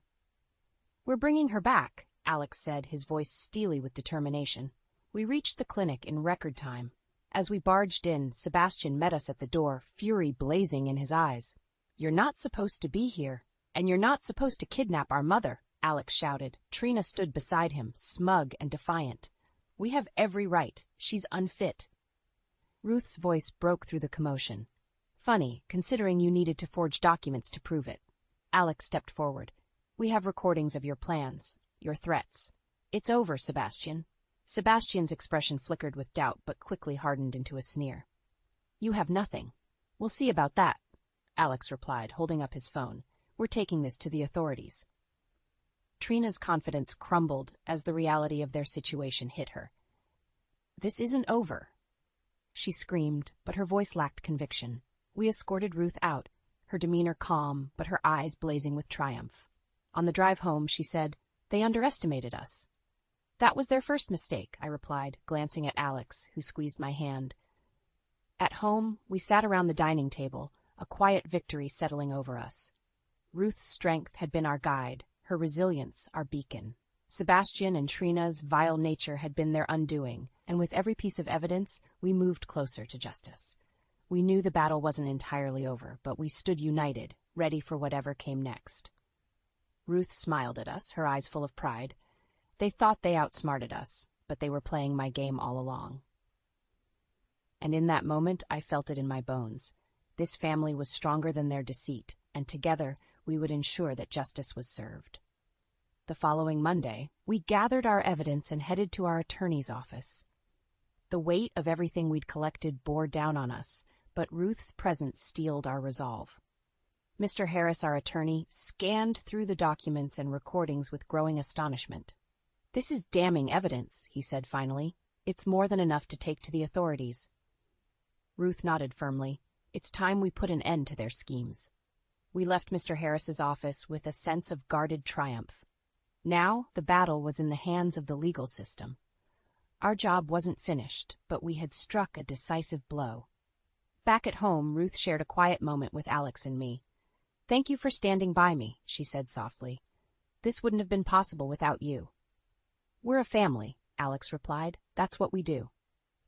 "We're bringing her back," Alex said, his voice steely with determination. We reached the clinic in record time. As we barged in, Sebastian met us at the door, fury blazing in his eyes. "You're not supposed to be here, and you're not supposed to kidnap our mother," Alex shouted. Trina stood beside him, smug and defiant. "We have every right. She's unfit." Ruth's voice broke through the commotion. "Funny, considering you needed to forge documents to prove it." Alex stepped forward. "We have recordings of your plans, your threats. It's over, Sebastian." Sebastian's expression flickered with doubt, but quickly hardened into a sneer. "You have nothing." "We'll see about that," Alex replied, holding up his phone. "We're taking this to the authorities." Trina's confidence crumbled as the reality of their situation hit her. "This isn't over," she screamed, but her voice lacked conviction. We escorted Ruth out, her demeanor calm, but her eyes blazing with triumph. On the drive home, she said, "They underestimated us." "That was their first mistake," I replied, glancing at Alex, who squeezed my hand. At home, we sat around the dining table, a quiet victory settling over us. Ruth's strength had been our guide, her resilience our beacon. Sebastian and Trina's vile nature had been their undoing, and with every piece of evidence, we moved closer to justice. We knew the battle wasn't entirely over, but we stood united, ready for whatever came next. Ruth smiled at us, her eyes full of pride. They thought they outsmarted us, but they were playing my game all along. And in that moment, I felt it in my bones. This family was stronger than their deceit, and together we would ensure that justice was served. The following Monday, we gathered our evidence and headed to our attorney's office. The weight of everything we'd collected bore down on us, but Ruth's presence steeled our resolve. Mr. Harris, our attorney, scanned through the documents and recordings with growing astonishment. "This is damning evidence," he said finally. "It's more than enough to take to the authorities." Ruth nodded firmly. "It's time we put an end to their schemes." We left Mr. Harris's office with a sense of guarded triumph. Now, the battle was in the hands of the legal system. Our job wasn't finished, but we had struck a decisive blow. Back at home, Ruth shared a quiet moment with Alex and me. "Thank you for standing by me," she said softly. "This wouldn't have been possible without you." "We're a family," Alex replied. "That's what we do."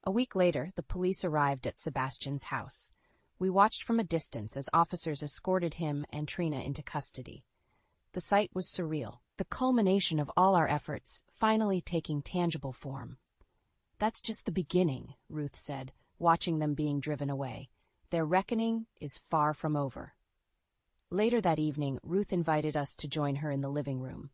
A week later, the police arrived at Sebastian's house. We watched from a distance as officers escorted him and Trina into custody. The sight was surreal, the culmination of all our efforts finally taking tangible form. "That's just the beginning," Ruth said, watching them being driven away. "Their reckoning is far from over." Later that evening, Ruth invited us to join her in the living room.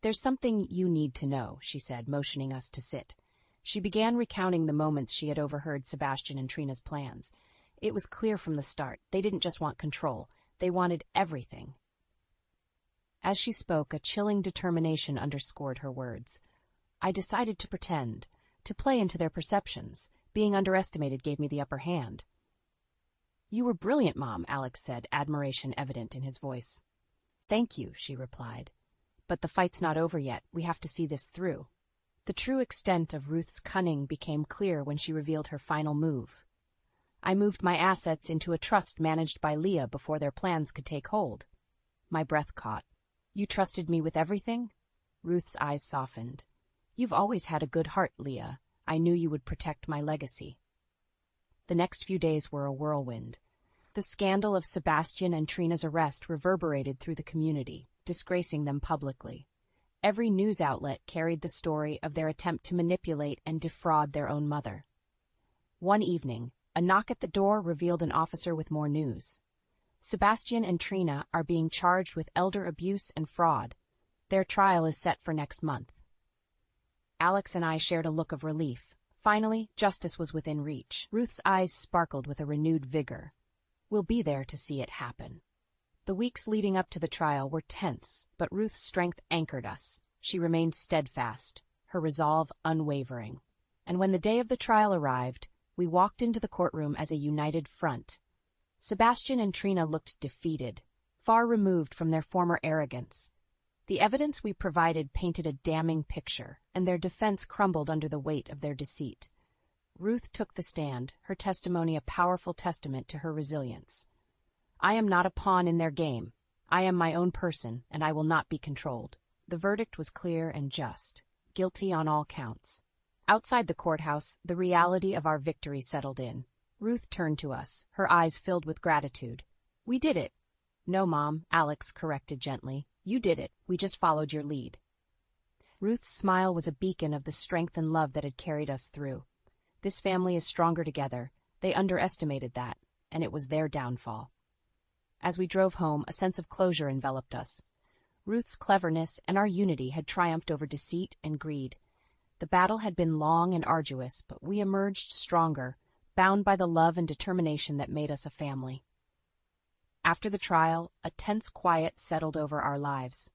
"There's something you need to know," she said, motioning us to sit. She began recounting the moments she had overheard Sebastian and Trina's plans. It was clear from the start, they didn't just want control, they wanted everything. As she spoke, a chilling determination underscored her words. "I decided to pretend, to play into their perceptions. Being underestimated gave me the upper hand." "You were brilliant, Mom," Alex said, admiration evident in his voice. "Thank you," she replied. "But the fight's not over yet. We have to see this through." The true extent of Ruth's cunning became clear when she revealed her final move. "I moved my assets into a trust managed by Leah before their plans could take hold." My breath caught. "You trusted me with everything?" Ruth's eyes softened. "You've always had a good heart, Leah. I knew you would protect my legacy." The next few days were a whirlwind. The scandal of Sebastian and Trina's arrest reverberated through the community, disgracing them publicly. Every news outlet carried the story of their attempt to manipulate and defraud their own mother. One evening, a knock at the door revealed an officer with more news. "Sebastian and Trina are being charged with elder abuse and fraud. Their trial is set for next month." Alex and I shared a look of relief. Finally, justice was within reach. Ruth's eyes sparkled with a renewed vigor. "We'll be there to see it happen." The weeks leading up to the trial were tense, but Ruth's strength anchored us. She remained steadfast, her resolve unwavering. And when the day of the trial arrived, we walked into the courtroom as a united front. Sebastian and Trina looked defeated, far removed from their former arrogance. The evidence we provided painted a damning picture, and their defense crumbled under the weight of their deceit. Ruth took the stand, her testimony a powerful testament to her resilience. "I am not a pawn in their game. I am my own person, and I will not be controlled." The verdict was clear and just, guilty on all counts. Outside the courthouse, the reality of our victory settled in. Ruth turned to us, her eyes filled with gratitude. "We did it." "No, Mom," Alex corrected gently. "You did it. We just followed your lead." Ruth's smile was a beacon of the strength and love that had carried us through. This family is stronger together. They underestimated that, and it was their downfall. As we drove home, a sense of closure enveloped us. Ruth's cleverness and our unity had triumphed over deceit and greed. The battle had been long and arduous, but we emerged stronger, bound by the love and determination that made us a family. After the trial, a tense quiet settled over our lives.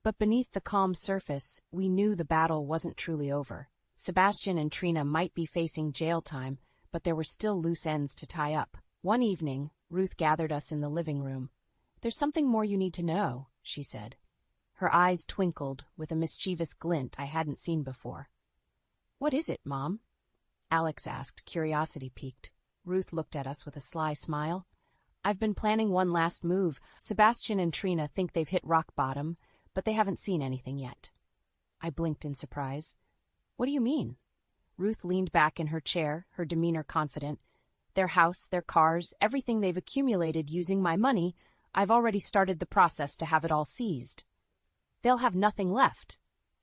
But beneath the calm surface, we knew the battle wasn't truly over. Sebastian and Trina might be facing jail time, but there were still loose ends to tie up. One evening, Ruth gathered us in the living room. "There's something more you need to know," she said. Her eyes twinkled with a mischievous glint I hadn't seen before. "What is it, Mom?" Alex asked, curiosity piqued. Ruth looked at us with a sly smile. "I've been planning one last move. Sebastian and Trina think they've hit rock bottom, but they haven't seen anything yet." I blinked in surprise. "What do you mean?" Ruth leaned back in her chair, her demeanor confident. "Their house, their cars, everything they've accumulated using my money, I've already started the process to have it all seized." "They'll have nothing left,"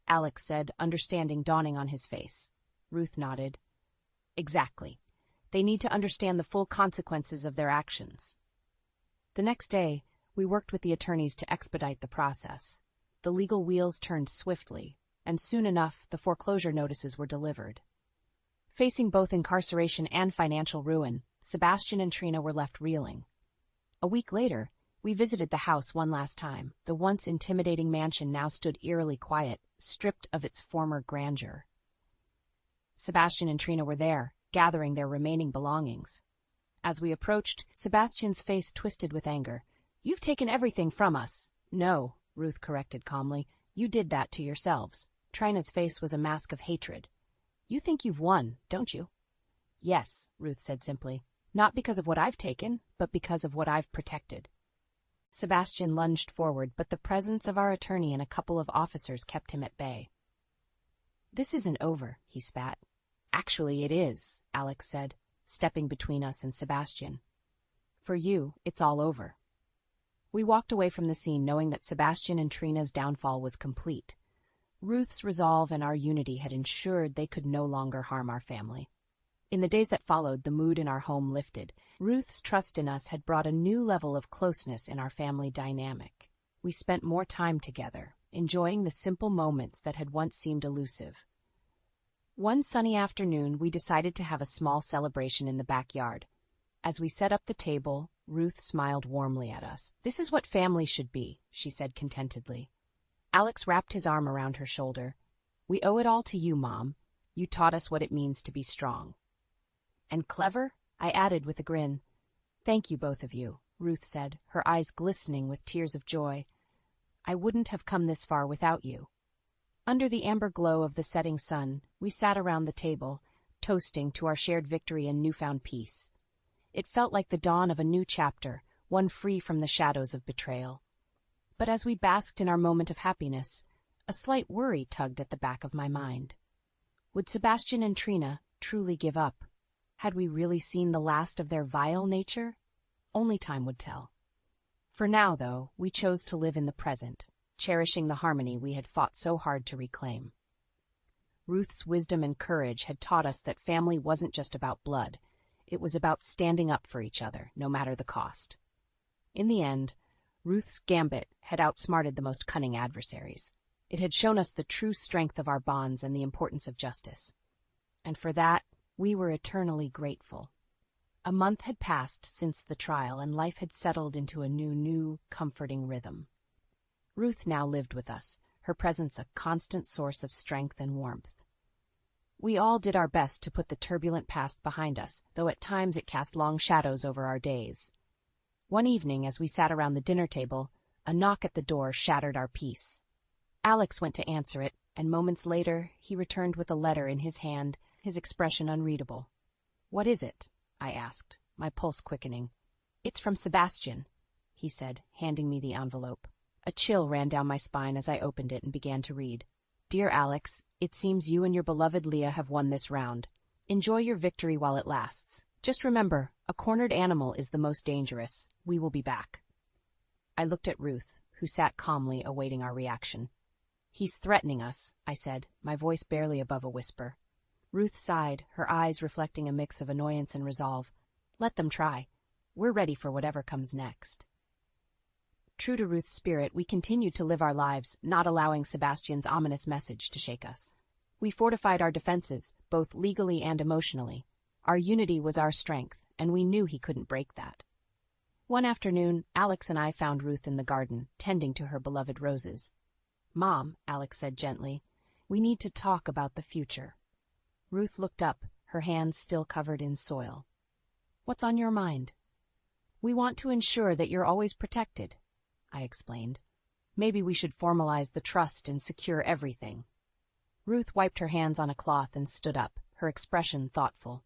Alex said, understanding dawning on his face. Ruth nodded. "Exactly. They need to understand the full consequences of their actions." The next day, we worked with the attorneys to expedite the process. The legal wheels turned swiftly, and soon enough, the foreclosure notices were delivered. Facing both incarceration and financial ruin, Sebastian and Trina were left reeling. A week later, we visited the house one last time. The once intimidating mansion now stood eerily quiet, stripped of its former grandeur. Sebastian and Trina were there, gathering their remaining belongings. As we approached, Sebastian's face twisted with anger. You've taken everything from us. No, Ruth corrected calmly. You did that to yourselves. Trina's face was a mask of hatred. You think you've won, don't you? Yes, Ruth said simply. Not because of what I've taken, but because of what I've protected. Sebastian lunged forward, but the presence of our attorney and a couple of officers kept him at bay. This isn't over, he spat. Actually, it is, Alex said, stepping between us and Sebastian. For you, it's all over. We walked away from the scene knowing that Sebastian and Trina's downfall was complete. Ruth's resolve and our unity had ensured they could no longer harm our family. In the days that followed, the mood in our home lifted. Ruth's trust in us had brought a new level of closeness in our family dynamic. We spent more time together, enjoying the simple moments that had once seemed elusive. One sunny afternoon, we decided to have a small celebration in the backyard. As we set up the table, Ruth smiled warmly at us. This is what family should be, she said contentedly. Alex wrapped his arm around her shoulder. We owe it all to you, Mom. You taught us what it means to be strong. And clever? I added with a grin. Thank you, both of you, Ruth said, her eyes glistening with tears of joy. I wouldn't have come this far without you. Under the amber glow of the setting sun, we sat around the table, toasting to our shared victory and newfound peace. It felt like the dawn of a new chapter, one free from the shadows of betrayal. But as we basked in our moment of happiness, a slight worry tugged at the back of my mind. Would Sebastian and Trina truly give up? Had we really seen the last of their vile nature? Only time would tell. For now, though, we chose to live in the present, cherishing the harmony we had fought so hard to reclaim. Ruth's wisdom and courage had taught us that family wasn't just about blood. It was about standing up for each other, no matter the cost. In the end, Ruth's gambit had outsmarted the most cunning adversaries. It had shown us the true strength of our bonds and the importance of justice. And for that, we were eternally grateful. A month had passed since the trial, and life had settled into a new, comforting rhythm. Ruth now lived with us, her presence a constant source of strength and warmth. We all did our best to put the turbulent past behind us, though at times it cast long shadows over our days. One evening, as we sat around the dinner table, a knock at the door shattered our peace. Alex went to answer it, and moments later he returned with a letter in his hand, his expression unreadable. "What is it?" I asked, my pulse quickening. "It's from Sebastian," he said, handing me the envelope. A chill ran down my spine as I opened it and began to read. "Dear Alex, it seems you and your beloved Leah have won this round. Enjoy your victory while it lasts. Just remember, a cornered animal is the most dangerous. We will be back." I looked at Ruth, who sat calmly awaiting our reaction. "He's threatening us," I said, my voice barely above a whisper. Ruth sighed, her eyes reflecting a mix of annoyance and resolve. "Let them try. We're ready for whatever comes next." True to Ruth's spirit, we continued to live our lives, not allowing Sebastian's ominous message to shake us. We fortified our defenses, both legally and emotionally. Our unity was our strength, and we knew he couldn't break that. One afternoon, Alex and I found Ruth in the garden, tending to her beloved roses. "Mom," Alex said gently, "we need to talk about the future." Ruth looked up, her hands still covered in soil. "What's on your mind?" "We want to ensure that you're always protected," I explained. "Maybe we should formalize the trust and secure everything." Ruth wiped her hands on a cloth and stood up, her expression thoughtful.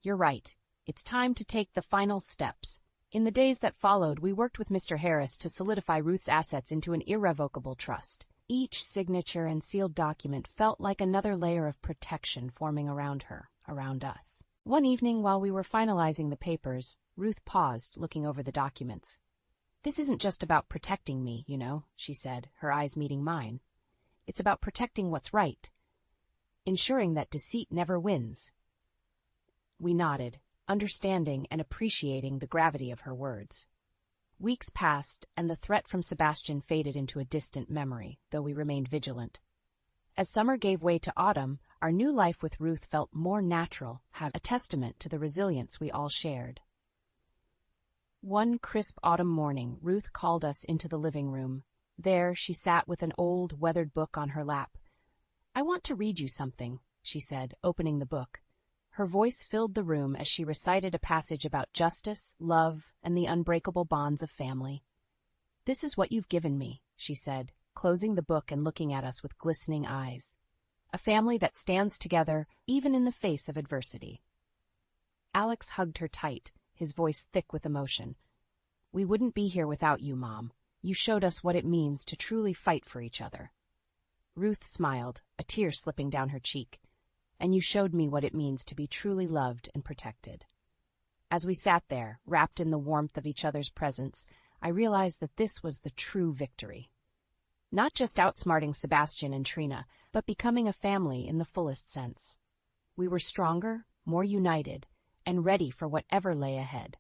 "You're right. It's time to take the final steps." In the days that followed, we worked with Mr. Harris to solidify Ruth's assets into an irrevocable trust. Each signature and sealed document felt like another layer of protection forming around her, around us. One evening, while we were finalizing the papers, Ruth paused, looking over the documents. "This isn't just about protecting me, you know," she said, her eyes meeting mine. "It's about protecting what's right, ensuring that deceit never wins." We nodded, understanding and appreciating the gravity of her words. Weeks passed, and the threat from Sebastian faded into a distant memory, though we remained vigilant. As summer gave way to autumn, our new life with Ruth felt more natural, a testament to the resilience we all shared. One crisp autumn morning, Ruth called us into the living room. There, she sat with an old, weathered book on her lap. "I want to read you something," she said, opening the book. Her voice filled the room as she recited a passage about justice, love, and the unbreakable bonds of family. "This is what you've given me," she said, closing the book and looking at us with glistening eyes. "A family that stands together even in the face of adversity." Alex hugged her tight, his voice thick with emotion. "We wouldn't be here without you, Mom. You showed us what it means to truly fight for each other." Ruth smiled, a tear slipping down her cheek. "And you showed me what it means to be truly loved and protected." As we sat there, wrapped in the warmth of each other's presence, I realized that this was the true victory. Not just outsmarting Sebastian and Trina, but becoming a family in the fullest sense. We were stronger, more united, and ready for whatever lay ahead.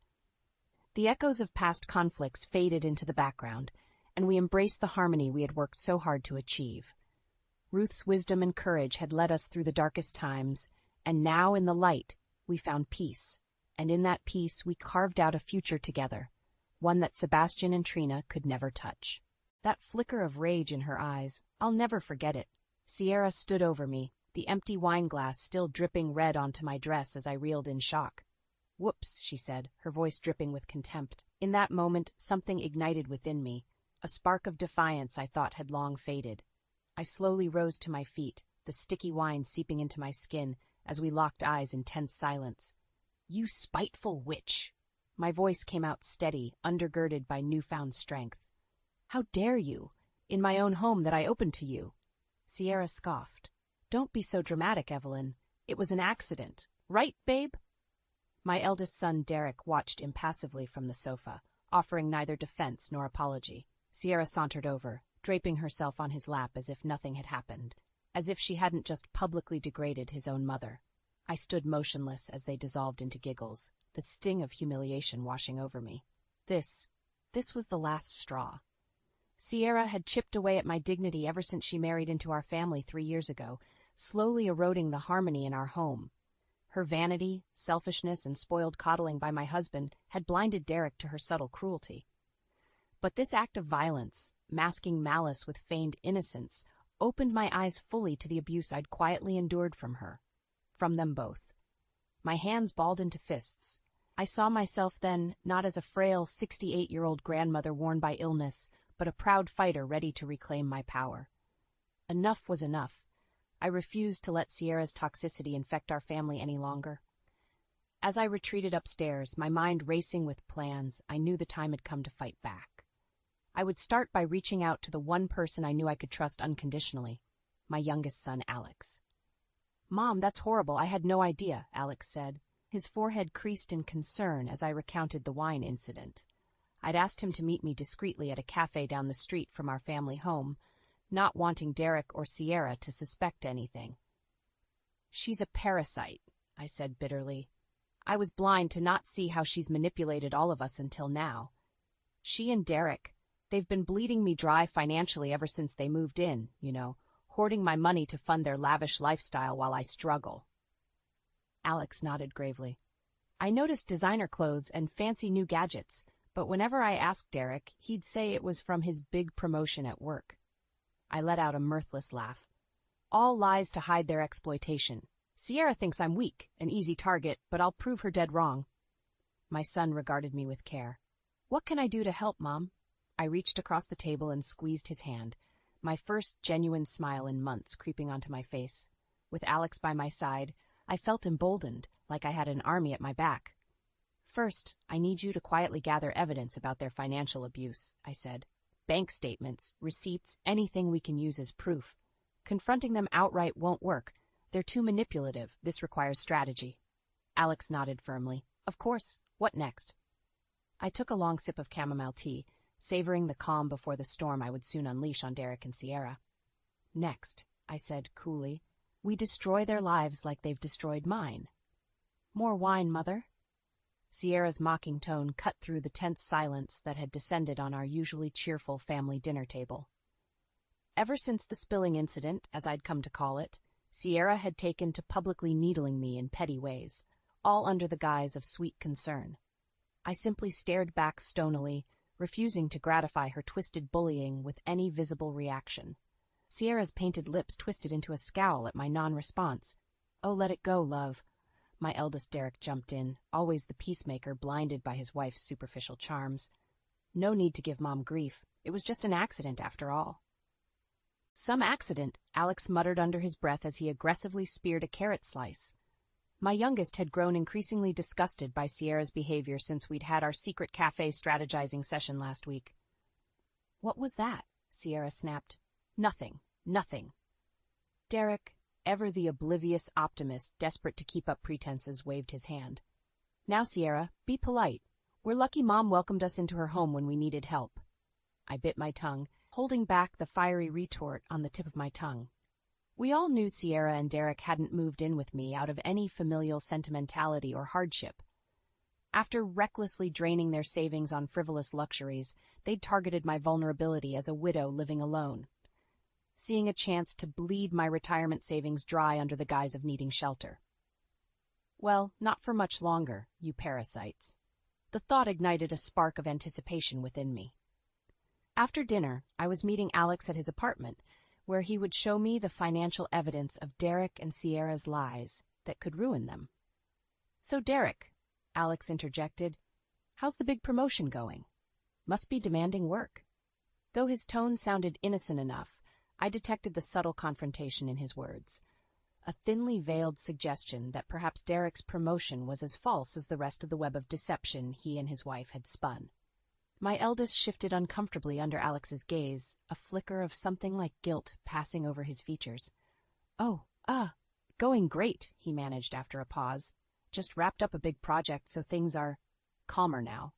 The echoes of past conflicts faded into the background, and we embraced the harmony we had worked so hard to achieve. Ruth's wisdom and courage had led us through the darkest times, and now in the light we found peace, and in that peace we carved out a future together, one that Sebastian and Trina could never touch. That flicker of rage in her eyes, I'll never forget it. Sierra stood over me, the empty wine glass still dripping red onto my dress as I reeled in shock. "Whoops," she said, her voice dripping with contempt. In that moment, something ignited within me, a spark of defiance I thought had long faded. I slowly rose to my feet, the sticky wine seeping into my skin as we locked eyes in tense silence. "You spiteful witch!" My voice came out steady, undergirded by newfound strength. "How dare you? In my own home that I opened to you." Sierra scoffed. "Don't be so dramatic, Evelyn. It was an accident. Right, babe?" My eldest son, Derek, watched impassively from the sofa, offering neither defense nor apology. Sierra sauntered over, draping herself on his lap as if nothing had happened, as if she hadn't just publicly degraded his own mother. I stood motionless as they dissolved into giggles, the sting of humiliation washing over me. This was the last straw. Sierra had chipped away at my dignity ever since she married into our family 3 years ago, slowly eroding the harmony in our home. Her vanity, selfishness, and spoiled coddling by my husband had blinded Derek to her subtle cruelty. But this act of violence, masking malice with feigned innocence, opened my eyes fully to the abuse I'd quietly endured from her. From them both. My hands balled into fists. I saw myself then not as a frail 68-year-old grandmother worn by illness, but a proud fighter ready to reclaim my power. Enough was enough. I refused to let Sierra's toxicity infect our family any longer. As I retreated upstairs, my mind racing with plans, I knew the time had come to fight back. I would start by reaching out to the one person I knew I could trust unconditionally, my youngest son, Alex. "Mom, that's horrible. I had no idea," Alex said. His forehead creased in concern as I recounted the wine incident. I'd asked him to meet me discreetly at a cafe down the street from our family home, not wanting Derek or Sierra to suspect anything. "She's a parasite," I said bitterly. "I was blind to not see how she's manipulated all of us until now. She and Derek, they've been bleeding me dry financially ever since they moved in, hoarding my money to fund their lavish lifestyle while I struggle." Alex nodded gravely. "I noticed designer clothes and fancy new gadgets, but whenever I asked Derek, he'd say it was from his big promotion at work." I let out a mirthless laugh. "All lies to hide their exploitation. Sierra thinks I'm weak, an easy target, but I'll prove her dead wrong." My son regarded me with care. "What can I do to help, Mom?" I reached across the table and squeezed his hand, my first genuine smile in months creeping onto my face. With Alex by my side, I felt emboldened, like I had an army at my back. "First, I need you to quietly gather evidence about their financial abuse," I said. "Bank statements, receipts, anything we can use as proof. Confronting them outright won't work. They're too manipulative. This requires strategy." Alex nodded firmly. "Of course. What next?" I took a long sip of chamomile tea, savoring the calm before the storm I would soon unleash on Derek and Sierra. "Next," I said coolly, "we destroy their lives like they've destroyed mine." "More wine, Mother?" Sierra's mocking tone cut through the tense silence that had descended on our usually cheerful family dinner table. Ever since the spilling incident, as I'd come to call it, Sierra had taken to publicly needling me in petty ways, all under the guise of sweet concern. I simply stared back stonily, refusing to gratify her twisted bullying with any visible reaction. Sierra's painted lips twisted into a scowl at my non-response. "Oh, let it go, love." My eldest Derek jumped in, always the peacemaker blinded by his wife's superficial charms. "No need to give Mom grief. It was just an accident after all. Some accident, Alex muttered under his breath as he aggressively speared a carrot slice. My youngest had grown increasingly disgusted by Sierra's behavior since we'd had our secret cafe strategizing session last week. What was that? Sierra snapped. Nothing. Derek, ever the oblivious optimist, desperate to keep up pretenses, waved his hand. Now, Sierra, be polite. We're lucky Mom welcomed us into her home when we needed help. I bit my tongue, holding back the fiery retort on the tip of my tongue. We all knew Sierra and Derek hadn't moved in with me out of any familial sentimentality or hardship. After recklessly draining their savings on frivolous luxuries, they'd targeted my vulnerability as a widow living alone, seeing a chance to bleed my retirement savings dry under the guise of needing shelter. Well, not for much longer, you parasites. The thought ignited a spark of anticipation within me. After dinner, I was meeting Alex at his apartment, where he would show me the financial evidence of Derek and Sierra's lies that could ruin them. So Derek, Alex interjected, how's the big promotion going? Must be demanding work. Though his tone sounded innocent enough, I detected the subtle confrontation in his words, a thinly veiled suggestion that perhaps Derek's promotion was as false as the rest of the web of deception he and his wife had spun. My eldest shifted uncomfortably under Alex's gaze, a flicker of something like guilt passing over his features. Going great, he managed after a pause. Just wrapped up a big project, so things are calmer now.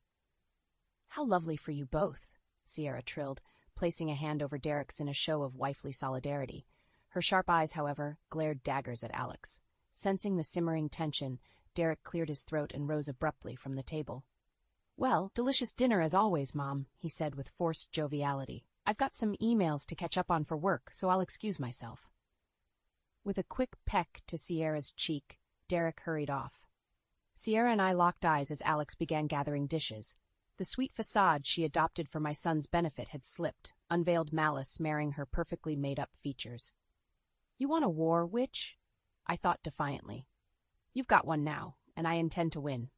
How lovely for you both, Sierra trilled, placing a hand over Derek's in a show of wifely solidarity. Her sharp eyes, however, glared daggers at Alex. Sensing the simmering tension, Derek cleared his throat and rose abruptly from the table. Well, delicious dinner as always, Mom, he said with forced joviality. I've got some emails to catch up on for work, so I'll excuse myself. With a quick peck to Sierra's cheek, Derek hurried off. Sierra and I locked eyes as Alex began gathering dishes. The sweet facade she adopted for my son's benefit had slipped, unveiled malice marring her perfectly made-up features. You want a war, witch? I thought defiantly. You've got one now, and I intend to win.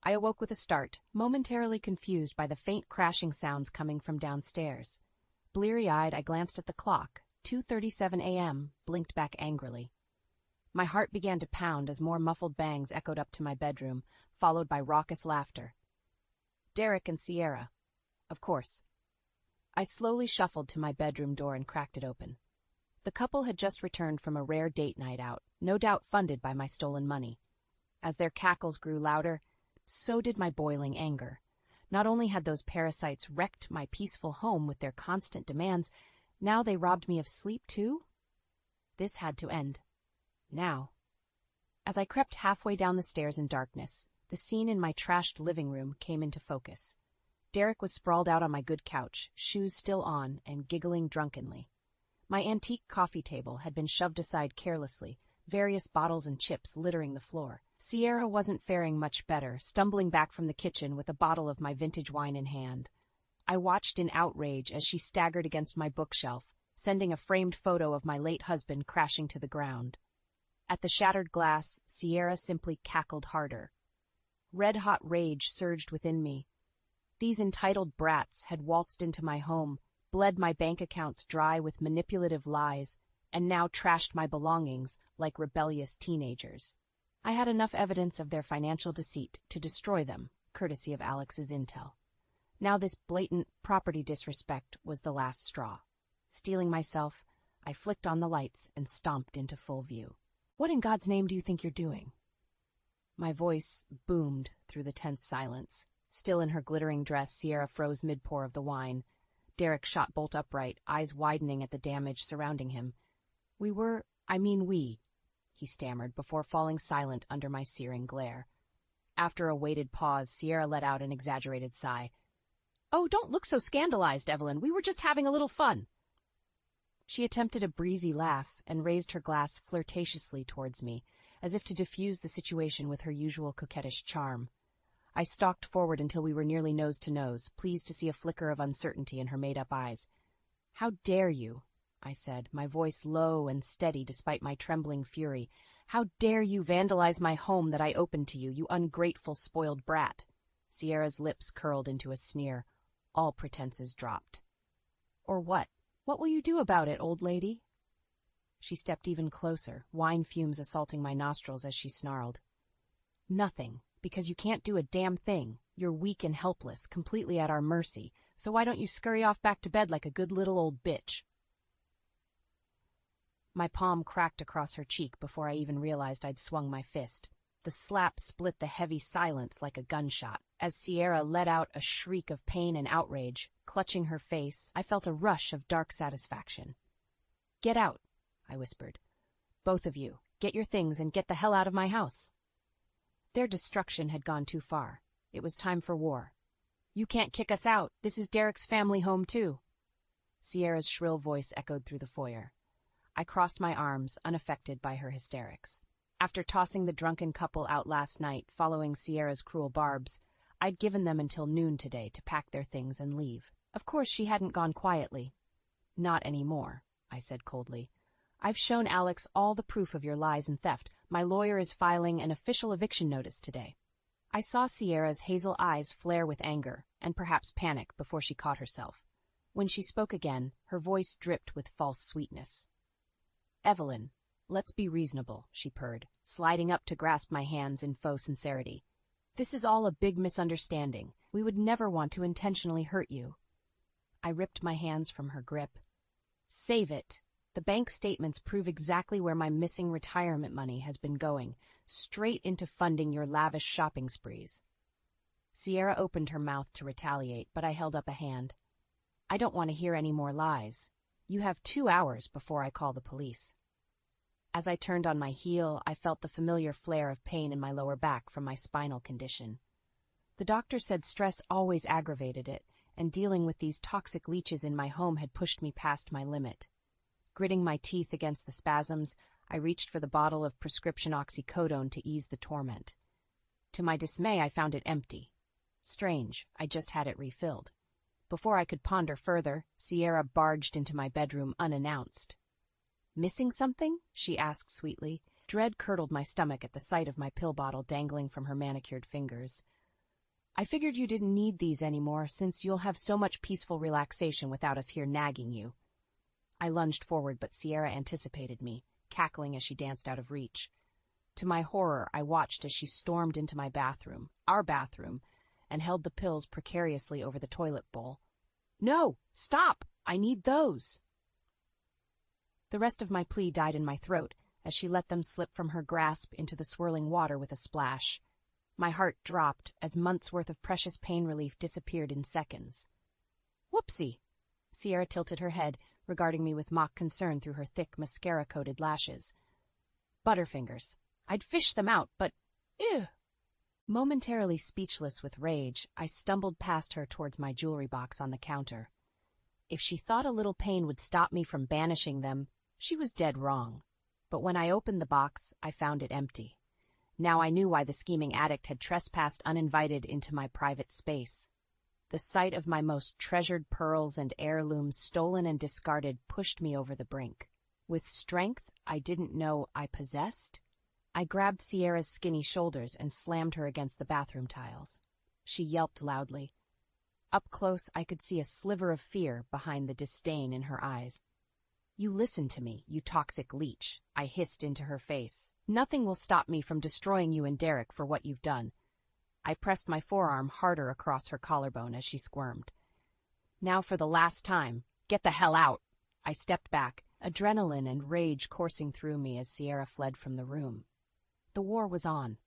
I awoke with a start, momentarily confused by the faint crashing sounds coming from downstairs. Bleary-eyed, I glanced at the clock. 2:37 a.m., blinked back angrily. My heart began to pound as more muffled bangs echoed up to my bedroom, followed by raucous laughter. Derek and Sierra. Of course. I slowly shuffled to my bedroom door and cracked it open. The couple had just returned from a rare date night out, no doubt funded by my stolen money. As their cackles grew louder, so did my boiling anger. Not only had those parasites wrecked my peaceful home with their constant demands, now they robbed me of sleep too? This had to end. Now. As I crept halfway down the stairs in darkness, the scene in my trashed living room came into focus. Derek was sprawled out on my good couch, shoes still on, and giggling drunkenly. My antique coffee table had been shoved aside carelessly, various bottles and chips littering the floor. Sierra wasn't faring much better, stumbling back from the kitchen with a bottle of my vintage wine in hand. I watched in outrage as she staggered against my bookshelf, sending a framed photo of my late husband crashing to the ground. At the shattered glass, Sierra simply cackled harder. Red-hot rage surged within me. These entitled brats had waltzed into my home, bled my bank accounts dry with manipulative lies, and now trashed my belongings like rebellious teenagers. I had enough evidence of their financial deceit to destroy them, courtesy of Alex's intel. Now this blatant property disrespect was the last straw. Steeling myself, I flicked on the lights and stomped into full view. What in God's name do you think you're doing? My voice boomed through the tense silence. Still in her glittering dress, Sierra froze mid-pour of the wine. Derek shot bolt upright, eyes widening at the damage surrounding him. We, he stammered before falling silent under my searing glare. After a weighted pause, Sierra let out an exaggerated sigh. Oh, don't look so scandalized, Evelyn. We were just having a little fun. She attempted a breezy laugh and raised her glass flirtatiously towards me, as if to diffuse the situation with her usual coquettish charm. I stalked forward until we were nearly nose to nose, pleased to see a flicker of uncertainty in her made-up eyes. How dare you, I said, my voice low and steady despite my trembling fury. How dare you vandalize my home that I opened to you, you ungrateful, spoiled brat? Sierra's lips curled into a sneer. All pretenses dropped. Or what? What will you do about it, old lady? She stepped even closer, wine fumes assaulting my nostrils as she snarled. Nothing, because you can't do a damn thing. You're weak and helpless, completely at our mercy, so why don't you scurry off back to bed like a good little old bitch? My palm cracked across her cheek before I even realized I'd swung my fist. The slap split the heavy silence like a gunshot. As Sierra let out a shriek of pain and outrage, clutching her face, I felt a rush of dark satisfaction. "Get out," I whispered. "Both of you, get your things and get the hell out of my house." Their destruction had gone too far. It was time for war. "You can't kick us out. This is Derek's family home, too." Sierra's shrill voice echoed through the foyer. I crossed my arms, unaffected by her hysterics. After tossing the drunken couple out last night, following Sierra's cruel barbs, I'd given them until noon today to pack their things and leave. Of course, she hadn't gone quietly. "Not anymore," I said coldly. "I've shown Alex all the proof of your lies and theft. My lawyer is filing an official eviction notice today." I saw Sierra's hazel eyes flare with anger, and perhaps panic, before she caught herself. When she spoke again, her voice dripped with false sweetness. "Evelyn, let's be reasonable," she purred, sliding up to grasp my hands in faux sincerity. "This is all a big misunderstanding. We would never want to intentionally hurt you." I ripped my hands from her grip. "Save it. The bank statements prove exactly where my missing retirement money has been going, straight into funding your lavish shopping sprees." Sierra opened her mouth to retaliate, but I held up a hand. "I don't want to hear any more lies. You have 2 hours before I call the police." As I turned on my heel, I felt the familiar flare of pain in my lower back from my spinal condition. The doctor said stress always aggravated it, and dealing with these toxic leeches in my home had pushed me past my limit. Gritting my teeth against the spasms, I reached for the bottle of prescription oxycodone to ease the torment. To my dismay, I found it empty. Strange, I just had it refilled. Before I could ponder further, Sierra barged into my bedroom unannounced. "Missing something?" she asked sweetly. Dread curdled my stomach at the sight of my pill bottle dangling from her manicured fingers. "I figured you didn't need these anymore, since you'll have so much peaceful relaxation without us here nagging you." I lunged forward, but Sierra anticipated me, cackling as she danced out of reach. To my horror, I watched as she stormed into my bathroom, our bathroom, and held the pills precariously over the toilet bowl. "No! Stop! I need those!" The rest of my plea died in my throat as she let them slip from her grasp into the swirling water with a splash. My heart dropped as months' worth of precious pain relief disappeared in seconds. "Whoopsie!" Sierra tilted her head, regarding me with mock concern through her thick, mascara-coated lashes. "Butterfingers. I'd fish them out, but... ew!" Momentarily speechless with rage, I stumbled past her towards my jewelry box on the counter. If she thought a little pain would stop me from banishing them, she was dead wrong. But when I opened the box, I found it empty. Now I knew why the scheming addict had trespassed uninvited into my private space. The sight of my most treasured pearls and heirlooms stolen and discarded pushed me over the brink. With strength I didn't know I possessed, I grabbed Sierra's skinny shoulders and slammed her against the bathroom tiles. She yelped loudly. Up close, I could see a sliver of fear behind the disdain in her eyes. "You listen to me, you toxic leech," I hissed into her face. "Nothing will stop me from destroying you and Derek for what you've done." I pressed my forearm harder across her collarbone as she squirmed. "Now for the last time, get the hell out!" I stepped back, adrenaline and rage coursing through me as Sierra fled from the room. The war was on.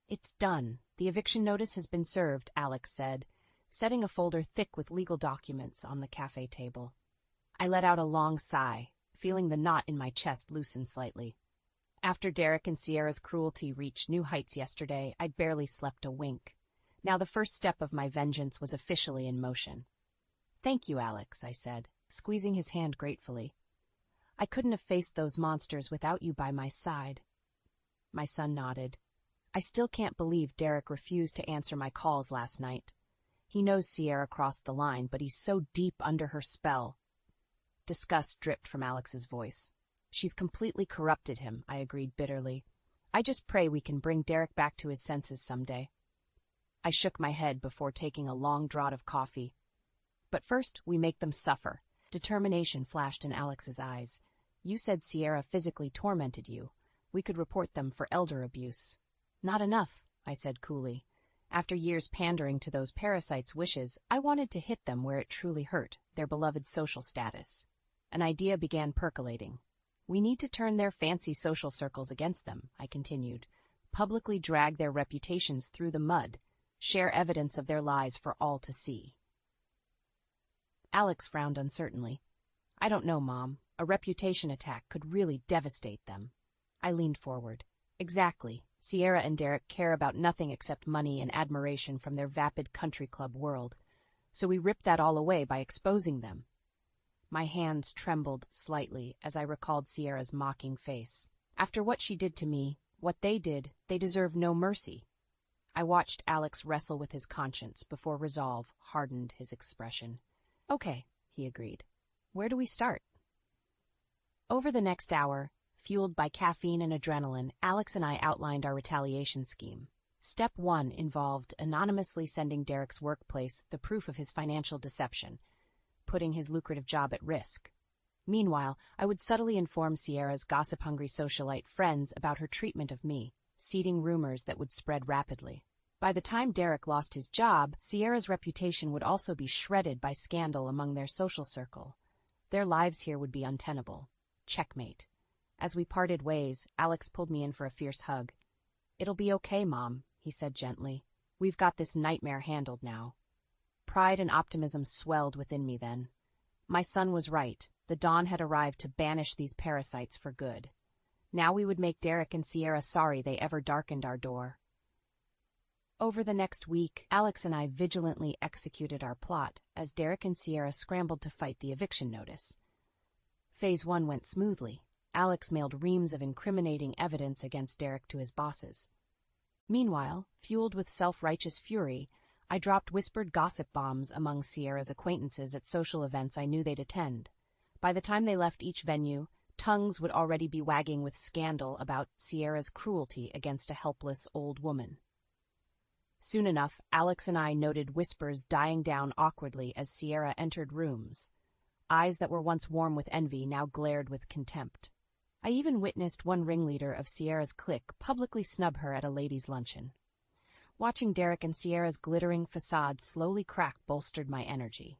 "It's done. The eviction notice has been served," Alex said, setting a folder thick with legal documents on the cafe table. I let out a long sigh, feeling the knot in my chest loosen slightly. After Derek and Sierra's cruelty reached new heights yesterday, I'd barely slept a wink. Now the first step of my vengeance was officially in motion. "Thank you, Alex," I said, squeezing his hand gratefully. "I couldn't have faced those monsters without you by my side." My son nodded. "I still can't believe Derek refused to answer my calls last night. He knows Sierra crossed the line, but he's so deep under her spell." Disgust dripped from Alex's voice. "She's completely corrupted him," I agreed bitterly. "I just pray we can bring Derek back to his senses someday." I shook my head before taking a long draught of coffee. "But first, we make them suffer. Determination flashed in Alex's eyes. You said Sierra physically tormented you. We could report them for elder abuse. Not enough, I said coolly. After years pandering to those parasites' wishes, I wanted to hit them where it truly hurt, their beloved social status. An idea began percolating. We need to turn their fancy social circles against them, I continued. Publicly drag their reputations through the mud, share evidence of their lies for all to see. Alex frowned uncertainly. I don't know, Mom. A reputation attack could really devastate them. I leaned forward. Exactly. Sierra and Derek care about nothing except money and admiration from their vapid country club world. So we rip that all away by exposing them. My hands trembled slightly as I recalled Sierra's mocking face. After what she did to me, what they did, they deserve no mercy. I watched Alex wrestle with his conscience before resolve hardened his expression. Okay, he agreed. Where do we start? Over the next hour, fueled by caffeine and adrenaline, Alex and I outlined our retaliation scheme. Step 1 involved anonymously sending Derek's workplace the proof of his financial deception, putting his lucrative job at risk. Meanwhile, I would subtly inform Sierra's gossip-hungry socialite friends about her treatment of me, seeding rumors that would spread rapidly. By the time Derek lost his job, Sierra's reputation would also be shredded by scandal among their social circle. Their lives here would be untenable. Checkmate. As we parted ways, Alex pulled me in for a fierce hug. It'll be okay, Mom, he said gently. We've got this nightmare handled now. Pride and optimism swelled within me then. My son was right. The dawn had arrived to banish these parasites for good. Now we would make Derek and Sierra sorry they ever darkened our door. Over the next week, Alex and I vigilantly executed our plot as Derek and Sierra scrambled to fight the eviction notice. Phase 1 went smoothly. Alex mailed reams of incriminating evidence against Derek to his bosses. Meanwhile, fueled with self-righteous fury, I dropped whispered gossip bombs among Sierra's acquaintances at social events I knew they'd attend. By the time they left each venue, tongues would already be wagging with scandal about Sierra's cruelty against a helpless old woman. Soon enough, Alex and I noted whispers dying down awkwardly as Sierra entered rooms. Eyes that were once warm with envy now glared with contempt. I even witnessed one ringleader of Sierra's clique publicly snub her at a ladies' luncheon. Watching Derek and Sierra's glittering facade slowly crack bolstered my energy.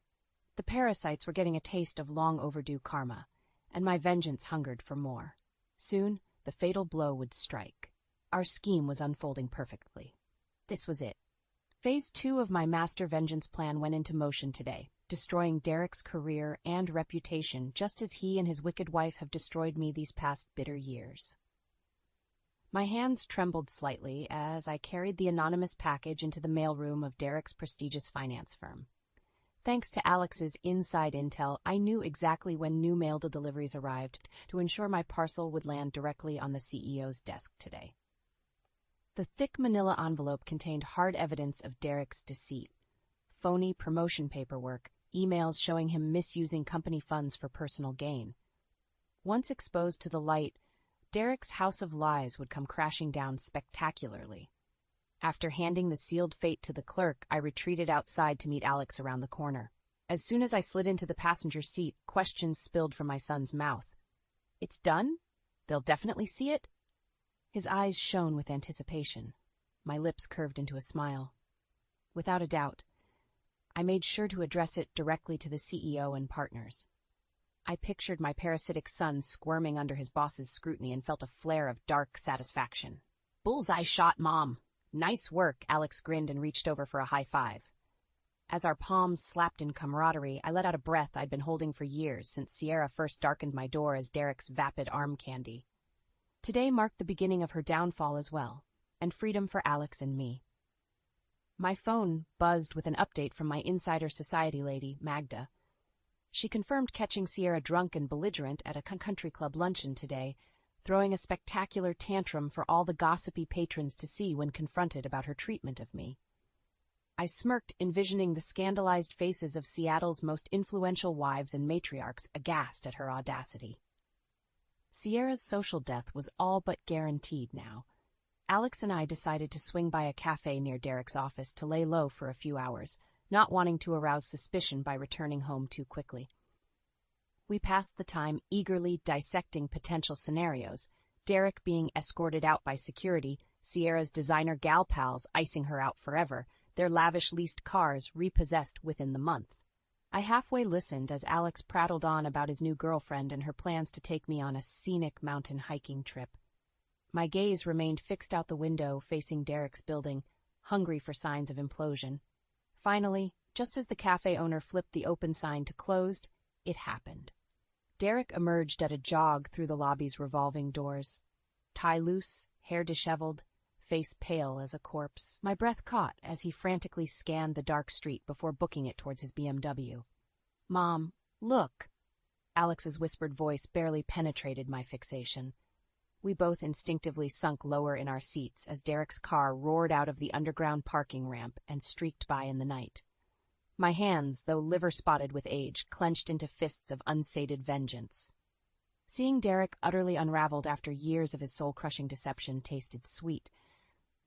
The parasites were getting a taste of long-overdue karma, and my vengeance hungered for more. Soon, the fatal blow would strike. Our scheme was unfolding perfectly. This was it. Phase 2 of my master vengeance plan went into motion today, destroying Derek's career and reputation just as he and his wicked wife have destroyed me these past bitter years. My hands trembled slightly as I carried the anonymous package into the mailroom of Derek's prestigious finance firm. Thanks to Alex's inside intel, I knew exactly when new mail deliveries arrived to ensure my parcel would land directly on the CEO's desk today. The thick manila envelope contained hard evidence of Derek's deceit. Phony promotion paperwork, emails showing him misusing company funds for personal gain. Once exposed to the light, Derek's house of lies would come crashing down spectacularly. After handing the sealed fate to the clerk, I retreated outside to meet Alex around the corner. As soon as I slid into the passenger seat, questions spilled from my son's mouth. It's done? They'll definitely see it? His eyes shone with anticipation. My lips curved into a smile. Without a doubt. I made sure to address it directly to the CEO and partners. I pictured my parasitic son squirming under his boss's scrutiny and felt a flare of dark satisfaction. Bullseye shot, Mom. Nice work, Alex grinned and reached over for a high five. As our palms slapped in camaraderie, I let out a breath I'd been holding for years since Sierra first darkened my door as Derek's vapid arm candy. Today marked the beginning of her downfall as well, and freedom for Alex and me. My phone buzzed with an update from my insider society lady, Magda. She confirmed catching Sierra drunk and belligerent at a country club luncheon today, throwing a spectacular tantrum for all the gossipy patrons to see when confronted about her treatment of me. I smirked, envisioning the scandalized faces of Seattle's most influential wives and matriarchs aghast at her audacity. Sierra's social death was all but guaranteed now. Alex and I decided to swing by a cafe near Derek's office to lay low for a few hours, not wanting to arouse suspicion by returning home too quickly. We passed the time eagerly dissecting potential scenarios, Derek being escorted out by security, Sierra's designer gal pals icing her out forever, their lavish leased cars repossessed within the month. I halfway listened as Alex prattled on about his new girlfriend and her plans to take me on a scenic mountain hiking trip. My gaze remained fixed out the window facing Derek's building, hungry for signs of implosion. Finally, just as the cafe owner flipped the open sign to closed, it happened. Derek emerged at a jog through the lobby's revolving doors. Tie loose, hair disheveled, face pale as a corpse. My breath caught as he frantically scanned the dark street before booking it towards his BMW. "Mom, look!" Alex's whispered voice barely penetrated my fixation. We both instinctively sunk lower in our seats as Derek's car roared out of the underground parking ramp and streaked by in the night. My hands, though liver-spotted with age, clenched into fists of unsated vengeance. Seeing Derek utterly unraveled after years of his soul-crushing deception tasted sweet,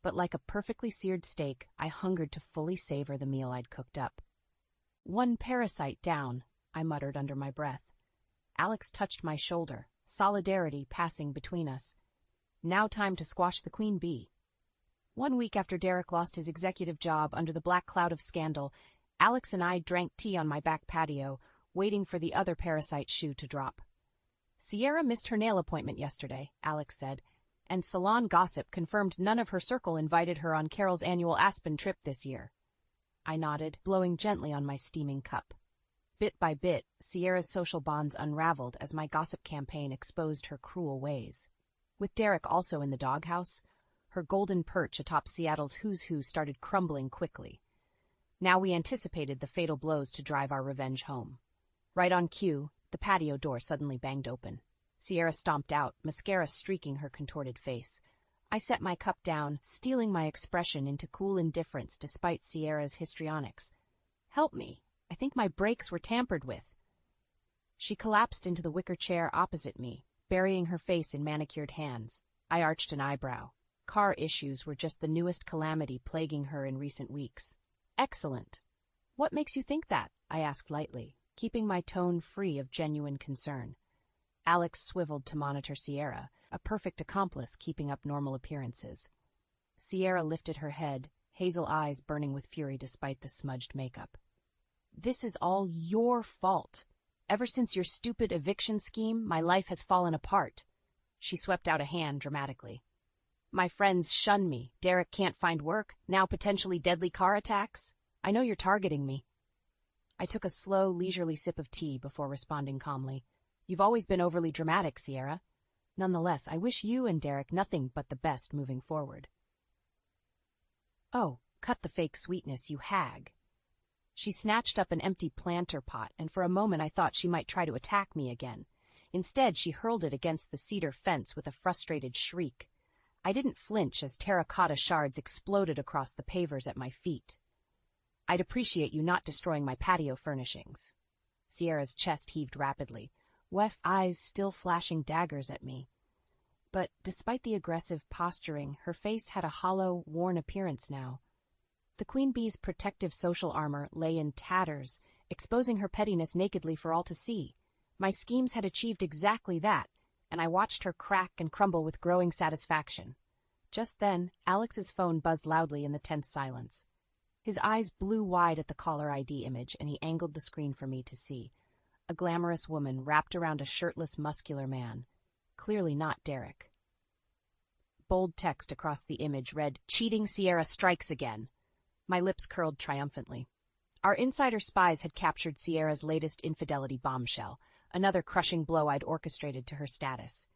but like a perfectly seared steak, I hungered to fully savor the meal I'd cooked up. "One parasite down," I muttered under my breath. Alex touched my shoulder, solidarity passing between us. Now time to squash the queen bee. 1 week after Derek lost his executive job under the black cloud of scandal, Alex and I drank tea on my back patio, waiting for the other parasite shoe to drop. "Sierra missed her nail appointment yesterday," Alex said, "and salon gossip confirmed none of her circle invited her on Carol's annual Aspen trip this year." I nodded, blowing gently on my steaming cup. Bit by bit, Sierra's social bonds unraveled as my gossip campaign exposed her cruel ways. With Derek also in the doghouse, her golden perch atop Seattle's who's who started crumbling quickly. Now we anticipated the fatal blows to drive our revenge home. Right on cue, the patio door suddenly banged open. Sierra stomped out, mascara streaking her contorted face. I set my cup down, steeling my expression into cool indifference despite Sierra's histrionics. "Help me. I think my brakes were tampered with." She collapsed into the wicker chair opposite me, burying her face in manicured hands. I arched an eyebrow. Car issues were just the newest calamity plaguing her in recent weeks. "Excellent. What makes you think that?" I asked lightly, keeping my tone free of genuine concern. Alex swiveled to monitor Sierra, a perfect accomplice keeping up normal appearances. Sierra lifted her head, hazel eyes burning with fury despite the smudged makeup. "This is all your fault. Ever since your stupid eviction scheme, my life has fallen apart." She swept out a hand dramatically. "My friends shun me. Derek can't find work. Now potentially deadly car attacks. I know you're targeting me." I took a slow, leisurely sip of tea before responding calmly. "You've always been overly dramatic, Sierra. Nonetheless, I wish you and Derek nothing but the best moving forward." "Oh, cut the fake sweetness, you hag." She snatched up an empty planter pot, and for a moment I thought she might try to attack me again. Instead, she hurled it against the cedar fence with a frustrated shriek. I didn't flinch as terracotta shards exploded across the pavers at my feet. "I'd appreciate you not destroying my patio furnishings." Sierra's chest heaved rapidly, weft eyes still flashing daggers at me. But despite the aggressive posturing, her face had a hollow, worn appearance now. The queen bee's protective social armor lay in tatters, exposing her pettiness nakedly for all to see. My schemes had achieved exactly that, and I watched her crack and crumble with growing satisfaction. Just then, Alex's phone buzzed loudly in the tense silence. His eyes blew wide at the caller ID image, and he angled the screen for me to see. A glamorous woman wrapped around a shirtless, muscular man. Clearly not Derek. Bold text across the image read, "Cheating Sierra strikes again." My lips curled triumphantly. Our insider spies had captured Sierra's latest infidelity bombshell, another crushing blow I'd orchestrated to her status.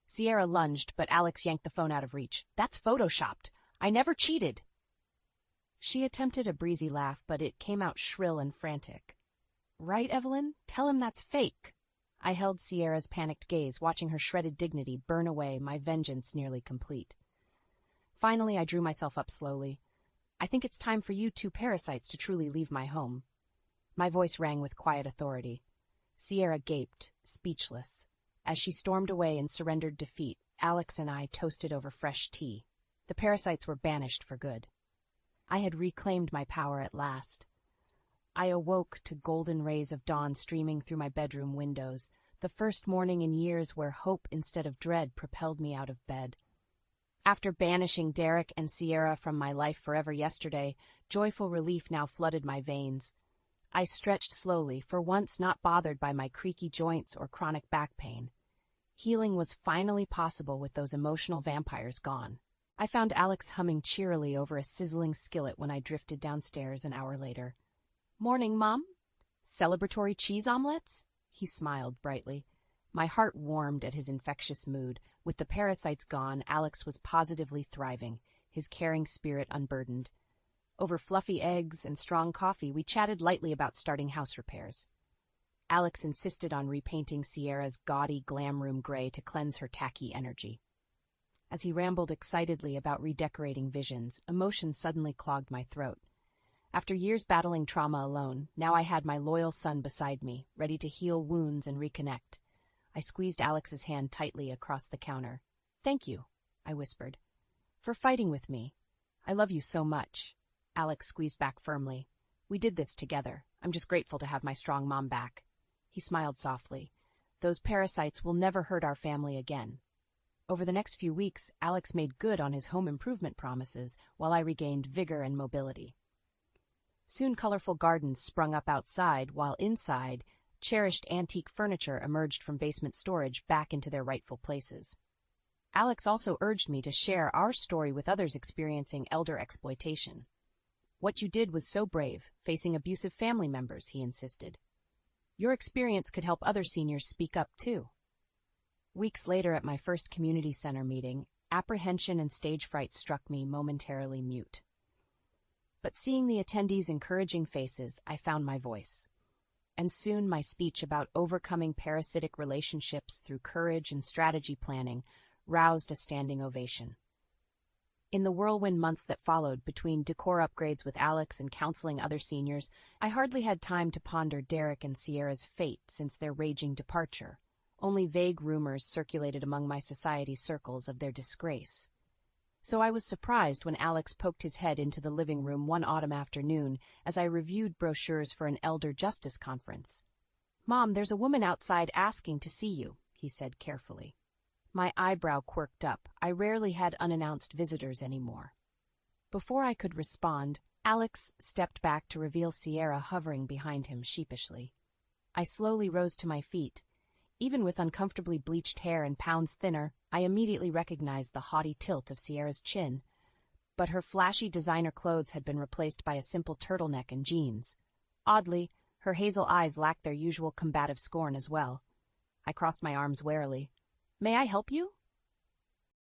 Sierra lunged, but Alex yanked the phone out of reach. "That's photoshopped. I never cheated." She attempted a breezy laugh, but it came out shrill and frantic. "Right, Evelyn? Tell him that's fake." I held Sierra's panicked gaze, watching her shredded dignity burn away, my vengeance nearly complete. Finally, I drew myself up slowly. "I think it's time for you two parasites to truly leave my home." My voice rang with quiet authority. Sierra gaped, speechless. As she stormed away and surrendered defeat, Alex and I toasted over fresh tea. The parasites were banished for good. I had reclaimed my power at last. I awoke to golden rays of dawn streaming through my bedroom windows, the first morning in years where hope instead of dread propelled me out of bed. After banishing Derek and Sierra from my life forever yesterday, joyful relief now flooded my veins. I stretched slowly, for once not bothered by my creaky joints or chronic back pain. Healing was finally possible with those emotional vampires gone. I found Alex humming cheerily over a sizzling skillet when I drifted downstairs an hour later. "Morning, Mom? Celebratory cheese omelets?" He smiled brightly. My heart warmed at his infectious mood. With the parasites gone, Alex was positively thriving, his caring spirit unburdened. Over fluffy eggs and strong coffee, we chatted lightly about starting house repairs. Alex insisted on repainting Sierra's gaudy glam room gray to cleanse her tacky energy. As he rambled excitedly about redecorating visions, emotion suddenly clogged my throat. After years battling trauma alone, now I had my loyal son beside me, ready to heal wounds and reconnect. I squeezed Alex's hand tightly across the counter. "Thank you," I whispered, "for fighting with me. I love you so much." Alex squeezed back firmly. "We did this together. I'm just grateful to have my strong mom back." He smiled softly. "Those parasites will never hurt our family again." Over the next few weeks, Alex made good on his home improvement promises while I regained vigor and mobility. Soon colorful gardens sprung up outside, while inside, cherished antique furniture emerged from basement storage back into their rightful places. Alex also urged me to share our story with others experiencing elder exploitation. "What you did was so brave, facing abusive family members," he insisted. "Your experience could help other seniors speak up, too." Weeks later at my first community center meeting, apprehension and stage fright struck me momentarily mute. But seeing the attendees' encouraging faces, I found my voice. And soon my speech about overcoming parasitic relationships through courage and strategy planning roused a standing ovation. In the whirlwind months that followed, between decor upgrades with Alex and counseling other seniors, I hardly had time to ponder Derek and Sierra's fate since their raging departure. Only vague rumors circulated among my society circles of their disgrace. So I was surprised when Alex poked his head into the living room one autumn afternoon as I reviewed brochures for an elder justice conference. "Mom, there's a woman outside asking to see you," he said carefully. My eyebrow quirked up. I rarely had unannounced visitors anymore. Before I could respond, Alex stepped back to reveal Sierra hovering behind him sheepishly. I slowly rose to my feet. Even with uncomfortably bleached hair and pounds thinner, I immediately recognized the haughty tilt of Sierra's chin. But her flashy designer clothes had been replaced by a simple turtleneck and jeans. Oddly, her hazel eyes lacked their usual combative scorn as well. I crossed my arms warily. "May I help you?"